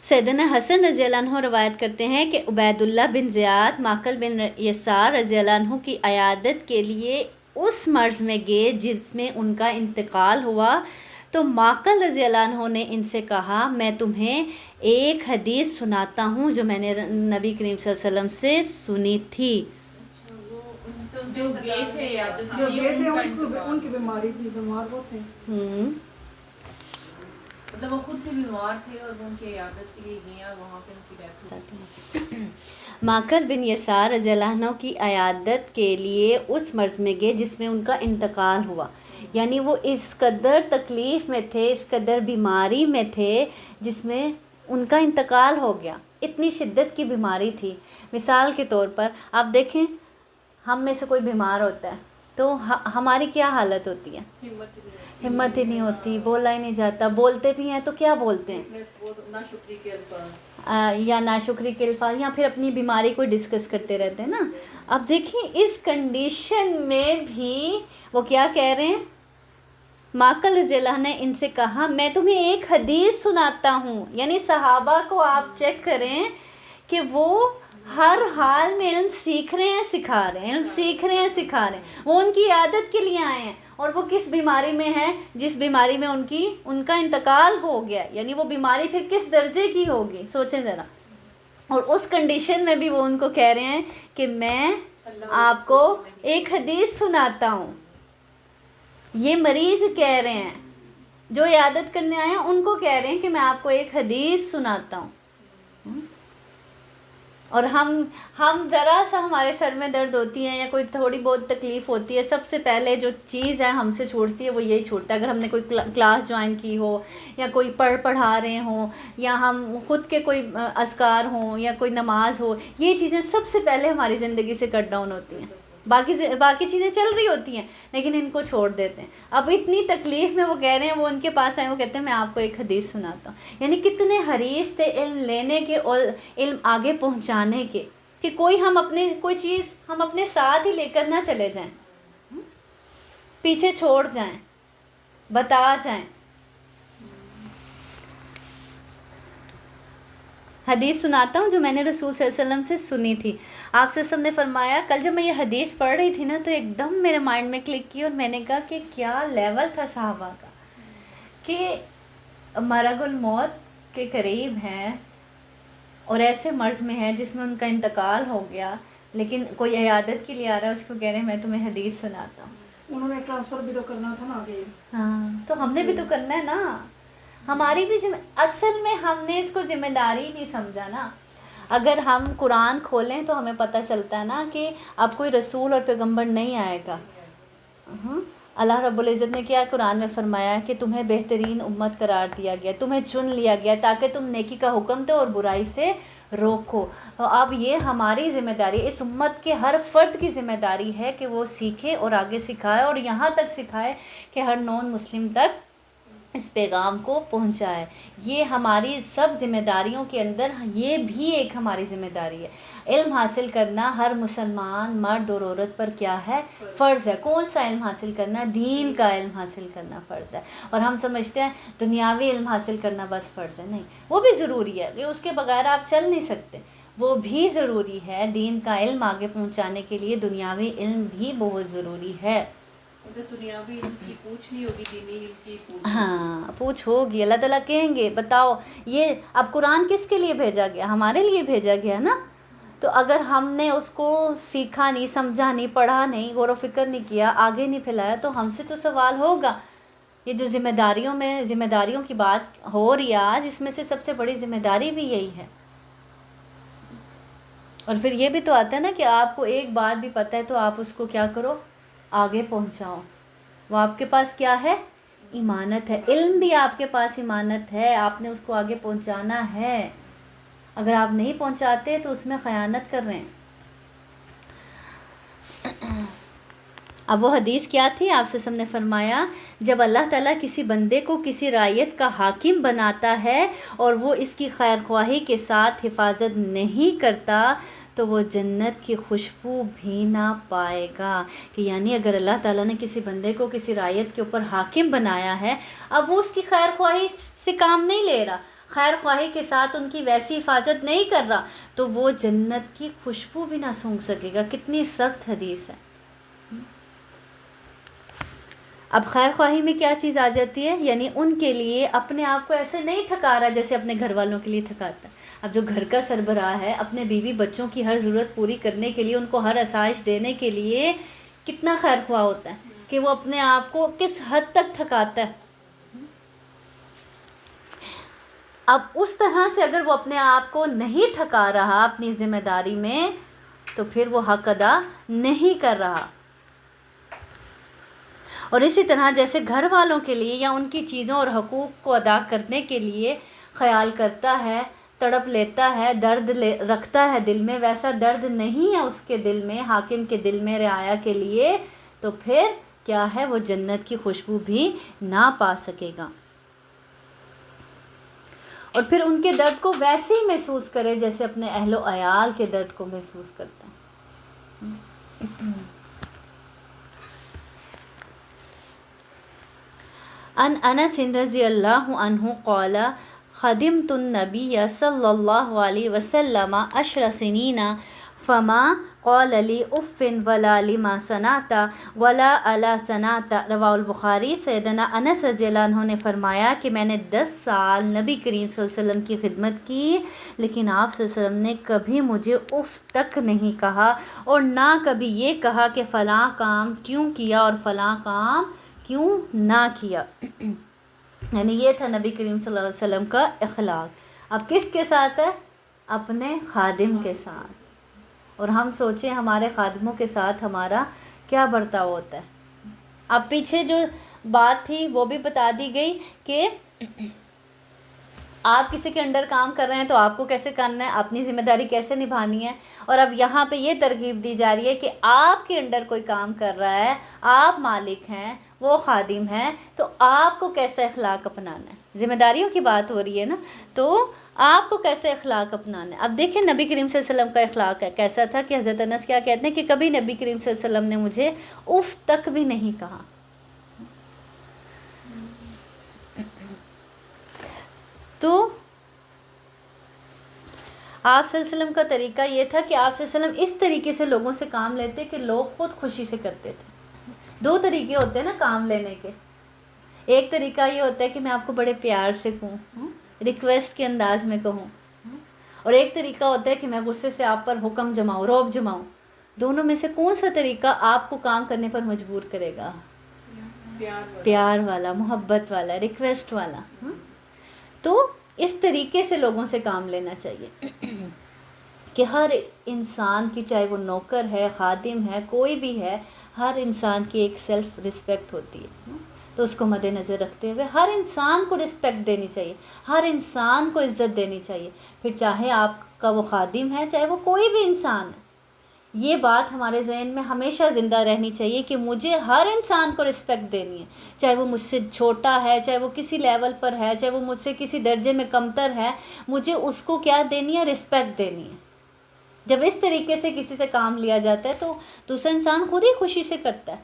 سیدنا حسن رضی اللہ عنہ روایت کرتے ہیں کہ عبید اللہ بن زیاد معقل بن یسار رضی اللہ عنہ کی عیادت کے لیے اس مرض میں گئے جس میں ان کا انتقال ہوا، تو معقل رضی اللہ عنہ نے ان سے کہا میں تمہیں ایک حدیث سناتا ہوں جو میں نے نبی کریم صلی اللہ علیہ وسلم سے سنی تھی. جو گئے تھے ان کی بیماری تھی، بیمار وہ تھے، مطلب وہ خود بھی بیمار تھے اور ان کی عیادت کے لیے گئے اور وہاں پہ ان کی ڈیتھ ہو گئی. معقل بن یسار رضی اللہ عنہ کی عیادت کے لیے اس مرض میں گئے جس میں ان کا انتقال ہوا، یعنی وہ اس قدر تکلیف میں تھے، اس قدر بیماری میں تھے جس میں ان کا انتقال ہو گیا. اتنی شدت کی بیماری تھی. مثال کے طور پر آپ دیکھیں ہم میں سے کوئی بیمار ہوتا ہے تو ہماری کیا حالت ہوتی ہے؟ ہمت ہی نہیں ہوتی، بولا ہی نہیں جاتا، بولتے بھی ہیں تو کیا بولتے ہیں؟ ناشکری کے الفاظ، یا ناشکری کے الفاظ، یا پھر اپنی بیماری کو ڈسکس کرتے رہتے ہیں نا. اب دیکھیں اس کنڈیشن میں بھی وہ کیا کہہ رہے ہیں؟ معقل رضی اللہ نے ان سے کہا میں تمہیں ایک حدیث سناتا ہوں. یعنی صحابہ کو آپ چیک کریں کہ وہ ہر حال میں علم سیکھ رہے ہیں، سکھا رہے ہیں، علم سیکھ رہے ہیں، سکھا رہے ہیں. وہ ان کی عیادت کے لیے آئے ہیں اور وہ کس بیماری میں ہیں؟ جس بیماری میں ان کا انتقال ہو گیا. یعنی وہ بیماری پھر کس درجے کی ہوگی سوچیں ذرا. اور اس کنڈیشن میں بھی وہ ان کو کہہ رہے ہیں کہ میں آپ کو ایک حدیث سناتا ہوں. یہ مریض کہہ رہے ہیں، جو عیادت کرنے آئے ہیں ان کو کہہ رہے ہیں کہ میں آپ کو ایک حدیث سناتا ہوں. اور ہم ذرا سا ہمارے سر میں درد ہوتی ہے یا کوئی تھوڑی بہت تکلیف ہوتی ہے، سب سے پہلے جو چیز ہے ہم سے چھوٹتی ہے وہ یہی چھوٹتا ہے. اگر ہم نے کوئی کلاس جوائن کی ہو یا کوئی پڑھا رہے ہوں یا ہم خود کے کوئی اذکار ہوں یا کوئی نماز ہو، یہ چیزیں سب سے پہلے ہماری زندگی سے کٹ ڈاؤن ہوتی ہیں. باقی چیزیں چل رہی ہوتی ہیں لیکن ان کو چھوڑ دیتے ہیں. اب اتنی تکلیف میں وہ کہہ رہے ہیں، وہ ان کے پاس آئے، وہ کہتے ہیں میں آپ کو ایک حدیث سناتا ہوں. یعنی کتنے حریص تھے علم لینے کے اور علم آگے پہنچانے کے، کہ کوئی چیز ہم اپنے ساتھ ہی لے کر نہ چلے جائیں، پیچھے چھوڑ جائیں، بتا جائیں. حدیث سناتا ہوں جو میں نے رسول صلی اللہ علیہ وسلم سے سنی تھی. آپ صلی اللہ علیہ وسلم نے فرمایا، کل جب میں یہ حدیث پڑھ رہی تھی نا تو ایک دم میرے مائنڈ میں کلک کی اور میں نے کہا کہ کیا لیول تھا صحابہ کا، کہ مرگ الموت کے قریب ہیں اور ایسے مرض میں ہے جس میں ان کا انتقال ہو گیا، لیکن کوئی عیادت کے لیے آ رہا ہے، اس کو کہہ رہے ہیں میں تمہیں حدیث سناتا ہوں. انہوں نے ٹرانسفر بھی تو کرنا تھا نا آگے. ہاں تو ہم نے بھی تو کرنا ہے نا، ہماری بھی اصل میں ہم نے اس کو ذمہ داری نہیں سمجھا نا. اگر ہم قرآن کھولیں تو ہمیں پتہ چلتا ہے نا کہ اب کوئی رسول اور پیغمبر نہیں آئے گا. اللہ رب العزت نے کیا قرآن میں فرمایا کہ تمہیں بہترین امت قرار دیا گیا، تمہیں چن لیا گیا تاکہ تم نیکی کا حکم دو اور برائی سے روکو. اب یہ ہماری ذمہ داری، اس امت کے ہر فرد کی ذمہ داری ہے کہ وہ سیکھے اور آگے سکھائے، اور یہاں تک سکھائے کہ ہر نون مسلم تک اس پیغام کو پہنچائے. یہ ہماری سب ذمہ داریوں کے اندر یہ بھی ایک ہماری ذمہ داری ہے. علم حاصل کرنا ہر مسلمان مرد اور عورت پر کیا ہے؟ فرض ہے. کون سا علم حاصل کرنا؟ دین کا علم حاصل کرنا فرض ہے. اور ہم سمجھتے ہیں دنیاوی علم حاصل کرنا بس فرض ہے. نہیں، وہ بھی ضروری ہے، اس کے بغیر آپ چل نہیں سکتے. وہ بھی ضروری ہے. دین کا علم آگے پہنچانے کے لیے دنیاوی علم بھی بہت ضروری ہے. اگر دنیاوی علم کی پوچھ نہیں ہوگی، دینی علم کی پوچھ. ہاں، پوچھ ہوگی. اللہ تعالیٰ کہیں گے بتاؤ یہ اب قرآن کس کے لیے بھیجا گیا؟ ہمارے لیے بھیجا گیا نا. تو اگر ہم نے اس کو سیکھا نہیں، سمجھا نہیں، پڑھا نہیں، غور و فکر نہیں کیا، آگے نہیں پھیلایا، تو ہم سے تو سوال ہوگا. یہ جو ذمہ داریوں کی بات ہو رہی ہے آج، اس میں سے سب سے بڑی ذمہ داری بھی یہی ہے. اور پھر یہ بھی تو آتا ہے نا کہ آپ کو ایک بات بھی پتہ ہے تو آپ اس کو کیا کرو؟ آگے پہنچاؤ. وہ آپ کے پاس کیا ہے؟ امانت ہے. علم بھی آپ کے پاس امانت ہے، آپ نے اس کو آگے پہنچانا ہے. اگر آپ نہیں پہنچاتے تو اس میں خیانت کر رہے ہیں. اب وہ حدیث کیا تھی؟ آپ سے نے فرمایا جب اللہ تعالیٰ کسی بندے کو کسی رعیت کا حاکم بناتا ہے اور وہ اس کی خیر خواہی کے ساتھ حفاظت نہیں کرتا تو وہ جنت کی خوشبو بھی نہ پائے گا. کہ یعنی اگر اللہ تعالیٰ نے کسی بندے کو کسی رعیت کے اوپر حاکم بنایا ہے، اب وہ اس کی خیر خواہی سے کام نہیں لے رہا، خیر خواہی کے ساتھ ان کی ویسی حفاظت نہیں کر رہا، تو وہ جنت کی خوشبو بھی نہ سونگھ سکے گا. کتنی سخت حدیث ہے. اب خیر خواہی میں کیا چیز آ جاتی ہے؟ یعنی ان کے لیے اپنے آپ کو ایسے نہیں تھکا رہا جیسے اپنے گھر والوں کے لیے تھکاتا ہے. اب جو گھر کا سربراہ ہے، اپنے بیوی بچوں کی ہر ضرورت پوری کرنے کے لیے، ان کو ہر آسائش دینے کے لیے کتنا خیر خواہ ہوتا ہے کہ وہ اپنے آپ کو کس حد تک تھکاتا ہے. اب اس طرح سے اگر وہ اپنے آپ کو نہیں تھکا رہا اپنی ذمہ داری میں، تو پھر وہ حق ادا نہیں کر رہا. اور اسی طرح جیسے گھر والوں کے لیے یا ان کی چیزوں اور حقوق کو ادا کرنے کے لیے خیال کرتا ہے، تڑپ لیتا ہے، درد رکھتا ہے دل میں، ویسا درد نہیں ہے اس کے دل میں، حاکم کے دل میں رعایا کے لیے، تو پھر کیا ہے؟ وہ جنت کی خوشبو بھی نہ پا سکے گا. اور پھر ان کے درد کو ویسے ہی محسوس کرے جیسے اپنے اہل و عیال کے درد کو محسوس کرتا ہے. ان انس رضی اللہ عنہ قال خدمت النبی صلی اللہ علیہ وسلم 10 سنین فما قال لی اف ولا لما صنعت ولا الا صنعت. رواہ البخاری. سیدنا انس رضی اللہ عنہ نے فرمایا کہ میں نے 10 سال نبی کریم صلی اللہ علیہ وسلم کی خدمت کی، لیکن آپ صلی اللہ علیہ وسلم نے کبھی مجھے اف تک نہیں کہا، اور نہ کبھی یہ کہا کہ فلاں کام کیوں کیا اور فلاں کام کیوں نہ کیا. یعنی یہ تھا نبی کریم صلی اللہ علیہ وسلم کا اخلاق. اب کس کے ساتھ ہے؟ اپنے خادم کے ساتھ. اور ہم سوچیں ہمارے خادموں کے ساتھ ہمارا کیا برتاؤ ہوتا ہے. اب پیچھے جو بات تھی وہ بھی بتا دی گئی کہ آپ کسی کے انڈر کام کر رہے ہیں تو آپ کو کیسے کرنا ہے، اپنی ذمہ داری کیسے نبھانی ہے. اور اب یہاں پہ یہ ترغیب دی جا رہی ہے کہ آپ کے انڈر کوئی کام کر رہا ہے، آپ مالک ہیں، وہ خادم ہیں، تو آپ کو کیسا اخلاق اپنانا ہے. ذمہ داریوں کی بات ہو رہی ہے نا، تو آپ کو کیسے اخلاق اپنانا ہے. اب دیکھیں نبی کریم صلی اللہ علیہ وسلم کا اخلاق ہے کیسا تھا کہ حضرت انس کیا کہتے ہیں کہ کبھی نبی کریم صلی اللہ علیہ وسلم نے مجھے اف تک بھی نہیں کہا. تو آپ صلی اللہ علیہ وسلم کا طریقہ یہ تھا کہ آپ صلی اللہ علیہ وسلم اس طریقے سے لوگوں سے کام لیتے کہ لوگ خود خوشی سے کرتے تھے. 2 طریقے ہوتے ہیں نا کام لینے کے. ایک طریقہ یہ ہوتا ہے کہ میں آپ کو بڑے پیار سے کہوں، ریکویسٹ کے انداز میں کہوں، اور ایک طریقہ ہوتا ہے کہ میں غصے سے آپ پر حکم جماؤں، رعب جماؤں. دونوں میں سے کون سا طریقہ آپ کو کام کرنے پر مجبور کرے گا؟ پیار والا، محبت والا، ریکویسٹ والا. تو اس طریقے سے لوگوں سے کام لینا چاہیے کہ ہر انسان کی، چاہے وہ نوکر ہے، خادم ہے، کوئی بھی ہے، ہر انسان کی ایک سیلف رسپیکٹ ہوتی ہے. تو اس کو مد نظر رکھتے ہوئے ہر انسان کو رسپیکٹ دینی چاہیے، ہر انسان کو عزت دینی چاہیے. پھر چاہے آپ کا وہ خادم ہے، چاہے وہ کوئی بھی انسان ہے. یہ بات ہمارے ذہن میں ہمیشہ زندہ رہنی چاہیے کہ مجھے ہر انسان کو رسپیکٹ دینی ہے، چاہے وہ مجھ سے چھوٹا ہے، چاہے وہ کسی لیول پر ہے، چاہے وہ مجھ سے کسی درجے میں کمتر ہے، مجھے اس کو کیا دینی ہے؟ رسپیکٹ دینی ہے۔ جب اس طریقے سے کسی سے کام لیا جاتا ہے تو دوسرا انسان خود ہی خوشی سے کرتا ہے۔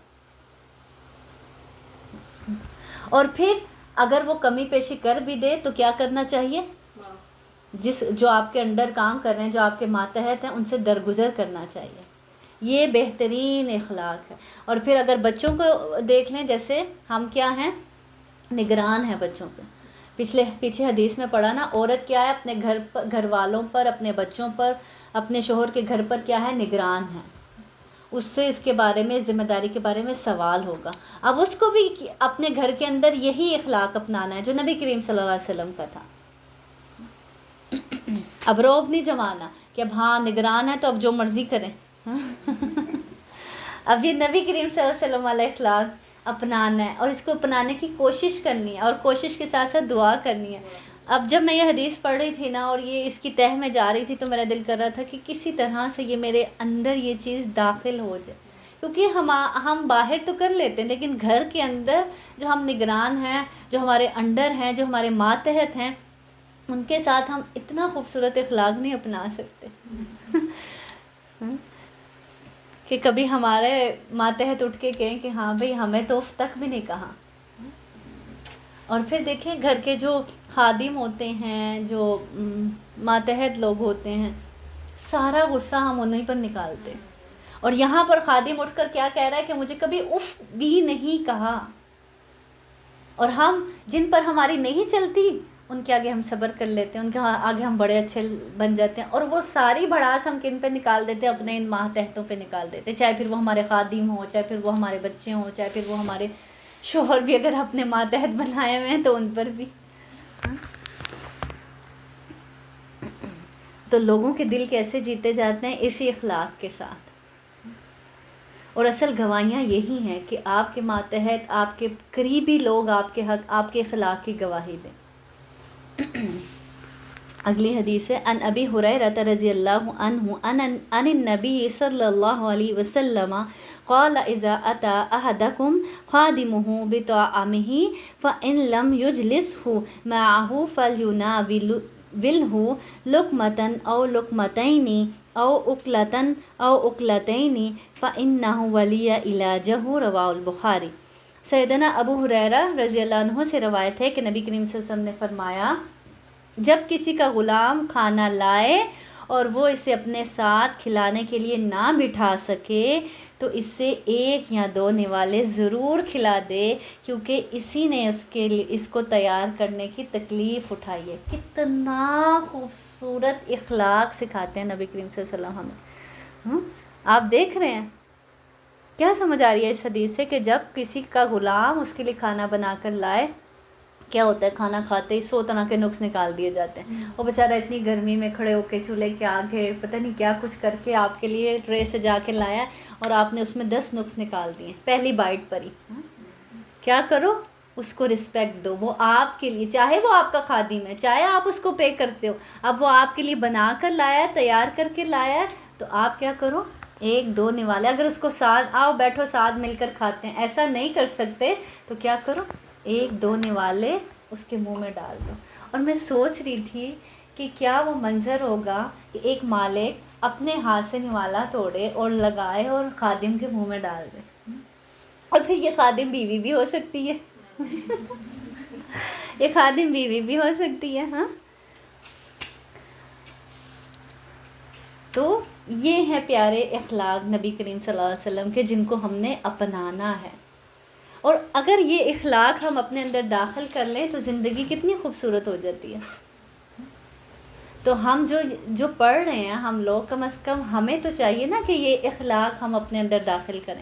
اور پھر اگر وہ کمی پیشی کر بھی دے تو کیا کرنا چاہیے؟ جو آپ کے انڈر کام کر رہے ہیں، جو آپ کے ماتحت ہیں، ان سے درگزر کرنا چاہیے۔ یہ بہترین اخلاق ہے۔ اور پھر اگر بچوں کو دیکھ لیں، جیسے ہم کیا ہیں؟ نگران ہیں بچوں پہ۔ پیچھے حدیث میں پڑھا نا، عورت کیا ہے؟ اپنے گھر والوں پر، اپنے بچوں پر، اپنے شوہر کے گھر پر کیا ہے؟ نگران ہے۔ اس سے اس کے بارے میں، ذمہ داری کے بارے میں سوال ہوگا۔ اب اس کو بھی اپنے گھر کے اندر یہی اخلاق اپنانا ہے جو نبی کریم صلی اللہ علیہ وسلم کا تھا۔ اب روب نہیں جمانا کہ اب ہاں نگران ہے تو اب جو مرضی کریں۔ اب یہ نبی کریم صلی اللہ علیہ وسلم والا اخلاق اپنانا ہے، اور اس کو اپنانے کی کوشش کرنی ہے، اور کوشش کے ساتھ ساتھ دعا کرنی ہے۔ اب جب میں یہ حدیث پڑھ رہی تھی نا، اور یہ اس کی تہہ میں جا رہی تھی، تو میرا دل کر رہا تھا کہ کسی طرح سے یہ میرے اندر یہ چیز داخل ہو جائے، کیونکہ ہم باہر تو کر لیتے ہیں، لیکن گھر کے اندر جو ہم نگران ہیں، جو ہمارے انڈر ہیں، جو ہمارے ماتحت ہیں، ان کے ساتھ ہم اتنا خوبصورت اخلاق نہیں اپنا سکتے کہ کبھی ہمارے ماتحت اٹھ کے کہیں کہ ہاں بھئی ہمیں تو اف تک بھی نہیں کہا۔ اور پھر دیکھیں گھر کے جو خادم ہوتے ہیں، جو ماتحت لوگ ہوتے ہیں، سارا غصہ ہم انہیں پر نکالتے ہیں، اور یہاں پر خادم اٹھ کر کیا کہہ رہا ہے کہ مجھے کبھی اف بھی نہیں کہا، اور ہم جن پر ہماری نہیں چلتی ان کے آگے ہم صبر کر لیتے ہیں، ان کے آگے ہم بڑے اچھے بن جاتے ہیں، اور وہ ساری بھڑاس ہم کن پہ نکال دیتے ہیں؟ اپنے ان ماتحتوں پہ نکال دیتے ہیں، چاہے پھر وہ ہمارے خادم ہوں، چاہے پھر وہ ہمارے بچے ہوں، چاہے پھر وہ ہمارے شوہر بھی اگر اپنے ماتحت بنائے ہوئے ہیں تو ان پر بھی۔ تو لوگوں کے دل کیسے جیتے جاتے ہیں؟ اسی اخلاق کے ساتھ۔ اور اصل گواہیاں یہی ہیں کہ آپ کے ماتحت، آپ کے قریبی لوگ آپ کے حق، آپ کے اخلاق کی گواہی دیں۔ اگلی حدیث ہے ان ابی ہریرہ رضی اللہ عنہ ان النبی صلی اللہ علیہ وسلم قال اذا اتى احدكم خادمه بطعامه فان لم يجلسه معه فليناوله لقمة او لقمتين او اكلة او اكلتين فانه ولي علاجه رواه البخاری۔ سیدنا ابو ہریرہ رضی اللہ عنہ سے روایت ہے کہ نبی کریم صلی اللہ علیہ وسلم نے فرمایا، جب کسی کا غلام کھانا لائے اور وہ اسے اپنے ساتھ کھلانے کے لیے نہ بٹھا سکے تو اس سے 1 یا 2 نوالے ضرور کھلا دے، کیونکہ اسی نے اس کو تیار کرنے کی تکلیف اٹھائی ہے۔ کتنا خوبصورت اخلاق سکھاتے ہیں نبی کریم صلی اللہ علیہ وسلم ہمیں۔ آپ دیکھ رہے ہیں کیا سمجھ آ رہی ہے اس حدیث سے کہ جب کسی کا غلام اس کے لیے کھانا بنا کر لائے، کیا ہوتا ہے؟ کھانا کھاتے ہی 100 طرح کے نقص نکال دیے جاتے ہیں۔ وہ بیچارہ اتنی گرمی میں کھڑے ہو کے چولہے کے آگے پتہ نہیں کیا کچھ کر کے آپ کے لیے ٹرے سے جا کے لایا، اور آپ نے اس میں 10 نقص نکال دیے پہلی بائٹ پر ہی۔ کیا کرو؟ اس کو رسپیکٹ دو۔ وہ آپ کے لیے، چاہے وہ آپ کا خادم ہے، چاہے آپ اس کو پے کرتے ہو، اب وہ آپ کے لیے بنا کر لایا ہے، تیار کر کے لایا ہے، تو آپ کیا کرو؟ 1-2 نوالے، اگر اس کو ساتھ آؤ بیٹھو ساتھ مل کر کھاتے ہیں، ایسا نہیں کر سکتے تو کیا کرو؟ 1-2 نوالے اس کے منہ میں ڈال دو۔ اور میں سوچ رہی تھی کہ کیا وہ منظر ہوگا کہ ایک مالک اپنے ہاتھ سے نوالا توڑے اور لگائے اور خادم کے منہ میں ڈال دے، اور پھر یہ خادم بیوی بھی ہو سکتی ہے یہ خادم بیوی بھی ہو سکتی ہے۔ ہاں، تو یہ ہے پیارے اخلاق نبی کریم صلی اللہ علیہ وسلم کے، جن کو ہم نے اپنانا ہے۔ اور اگر یہ اخلاق ہم اپنے اندر داخل کر لیں تو زندگی کتنی خوبصورت ہو جاتی ہے۔ تو ہم جو پڑھ رہے ہیں، ہم لوگ کم از کم ہمیں تو چاہیے نا کہ یہ اخلاق ہم اپنے اندر داخل کریں۔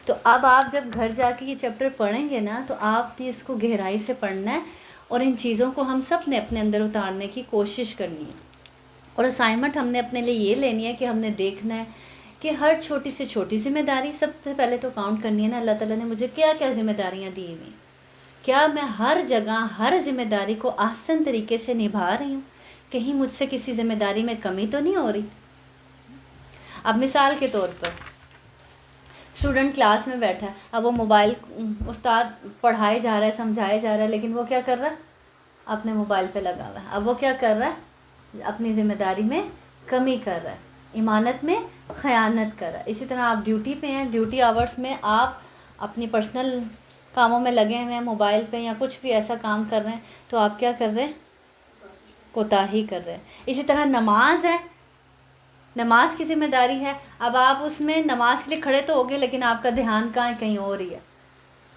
تو اب آپ جب گھر جا کے یہ چیپٹر پڑھیں گے نا، تو آپ نے اس کو گہرائی سے پڑھنا ہے، اور ان چیزوں کو ہم سب نے اپنے اندر اتارنے کی کوشش کرنی ہے۔ اور اسائنمنٹ ہم نے اپنے لیے یہ لینی ہے کہ ہم نے دیکھنا ہے کہ ہر چھوٹی سے چھوٹی ذمہ داری سب سے پہلے تو کاؤنٹ کرنی ہے نا، اللہ تعالیٰ نے مجھے کیا کیا ذمہ داریاں دی ہوئی، کیا میں ہر جگہ ہر ذمہ داری کو احسن طریقے سے نبھا رہی ہوں؟ کہیں مجھ سے کسی ذمہ داری میں کمی تو نہیں ہو رہی؟ اب مثال کے طور پر اسٹوڈنٹ کلاس میں بیٹھا ہے, اب وہ موبائل, استاد پڑھائے جا رہا ہے, سمجھائے جا رہا ہے, لیکن وہ کیا کر رہا ہے, اپنے موبائل پہ لگا ہوا ہے. اب وہ کیا کر رہا ہے, اپنی ذمہ داری میں کمی کر رہا ہے, امانت میں خیانت کر رہا ہے. اسی طرح آپ ڈیوٹی پہ ہیں, ڈیوٹی آورس میں آپ اپنی پرسنل کاموں میں لگے ہوئے ہیں, موبائل پہ یا کچھ بھی ایسا کام کر رہے ہیں, تو آپ کیا کر رہے ہیں, کوتاہی کر رہے ہیں. اسی طرح نماز ہے, نماز کی ذمہ داری ہے, اب آپ اس میں نماز کے لیے کھڑے تو ہوگے, لیکن آپ کا دھیان کہاں ہے, کہیں اور ہی ہے.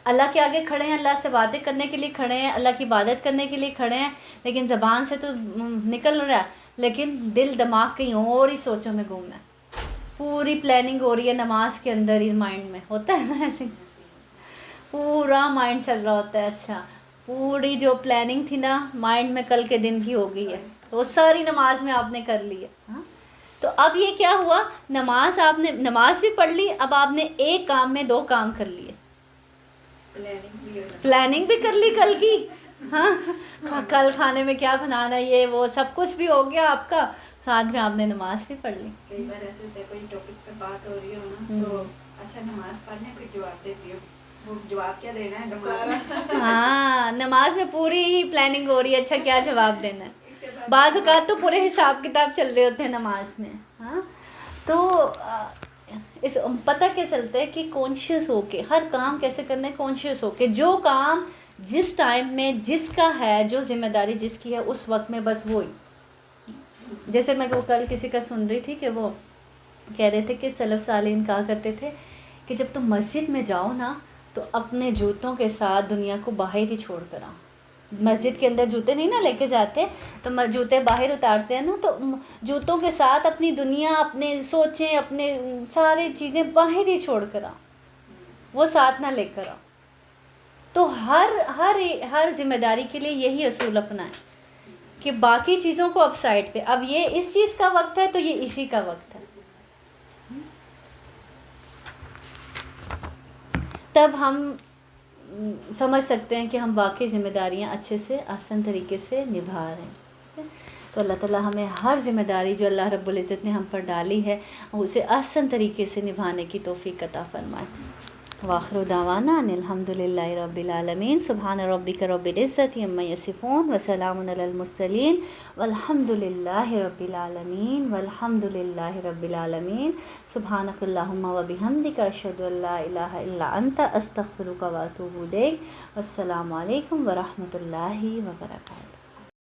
اللہ کے آگے کھڑے ہیں, اللہ سے باتیں کرنے کے لیے کھڑے ہیں, اللہ کی عبادت کرنے کے لیے کھڑے ہیں, لیکن زبان سے تو نکل رہا ہے, لیکن دل دماغ کہیں اور ہی سوچوں میں گم ہے. پوری پلاننگ ہو رہی ہے نماز کے اندر ہی, مائنڈ میں ہوتا ہے نا ایسے, پورا مائنڈ چل رہا ہوتا ہے. اچھا, پوری جو پلاننگ تھی نا مائنڈ میں کل کے دن کی ہو گئی ہے, تو وہ ساری نماز میں آپ نے کر لی ہے. ہاں, تو اب یہ کیا ہوا, نماز آپ نے, نماز بھی پڑھ لی, اب آپ نے ایک کام میں 2 کام کر لیے. پلاننگ بھی کر لی کل کی, ہاں, کل کھانے میں کیا بنانا ہے, یہ وہ سب کچھ بھی ہو گیا آپ کا, ساتھ میں آپ نے نماز بھی پڑھ لی. کئی بار ایسے ہوتا ہے کوئی ٹاپک پہ بات ہو رہی ہو نا, تو اچھا نماز پڑھنے پھر جواب دیتی ہو, وہ جواب کیا دینا ہے نماز. ہاں, نماز میں پوری ہی پلاننگ ہو رہی ہے, اچھا کیا جواب دینا ہے. بعض اوقات تو پورے حساب کتاب چل رہے ہوتے ہیں نماز میں. ہاں, تو اس پتہ کیا چلتا ہے کہ کانشیس ہو کے ہر کام کیسے کرنا ہے, کانشیس ہو کے جو کام جس ٹائم میں جس کا ہے, جو ذمہ داری جس کی ہے اس وقت میں, بس وہی. جیسے میں وہ کل کسی کا سن رہی تھی کہ وہ کہہ رہے تھے کہ سلف صالحین کہا کرتے تھے کہ جب تم مسجد میں جاؤ نا تو اپنے جوتوں کے ساتھ دنیا کو باہر ہی چھوڑ کر آؤ. مسجد کے اندر جوتے نہیں نا لے کے جاتے, تو جوتے باہر اتارتے ہیں نا, تو جوتوں کے ساتھ اپنی دنیا, اپنے سوچیں, اپنے ساری چیزیں باہر ہی چھوڑ کر آؤ, وہ ساتھ نہ لے کر آؤ. تو ہر ذمہ داری کے لیے یہی اصول اپنائیں کہ باقی چیزوں کو اب سائڈ پہ, اب یہ اس چیز کا وقت ہے تو یہ اسی کا وقت ہے. تب ہم سمجھ سکتے ہیں کہ ہم واقعی ذمہ داریاں اچھے سے آسان طریقے سے نبھا رہے ہیں. تو اللہ تعالیٰ ہمیں ہر ذمہ داری جو اللہ رب العزت نے ہم پر ڈالی ہے اسے آسان طریقے سے نبھانے کی توفیق عطا فرمائے. وآخر دعوانا ان الحمد للہ رب العالمین. سبحان ربک رب العزت عما یصفون وسلام علی المرسلین والحمد للہ رب العالمین والحمد للہ رب العالمین. سبحانک اللہم وبحمدک اشہد ان لا الہ الا انت استغفرک واتوب الیک. السلام علیکم ورحمۃ اللہ وبرکاتہ.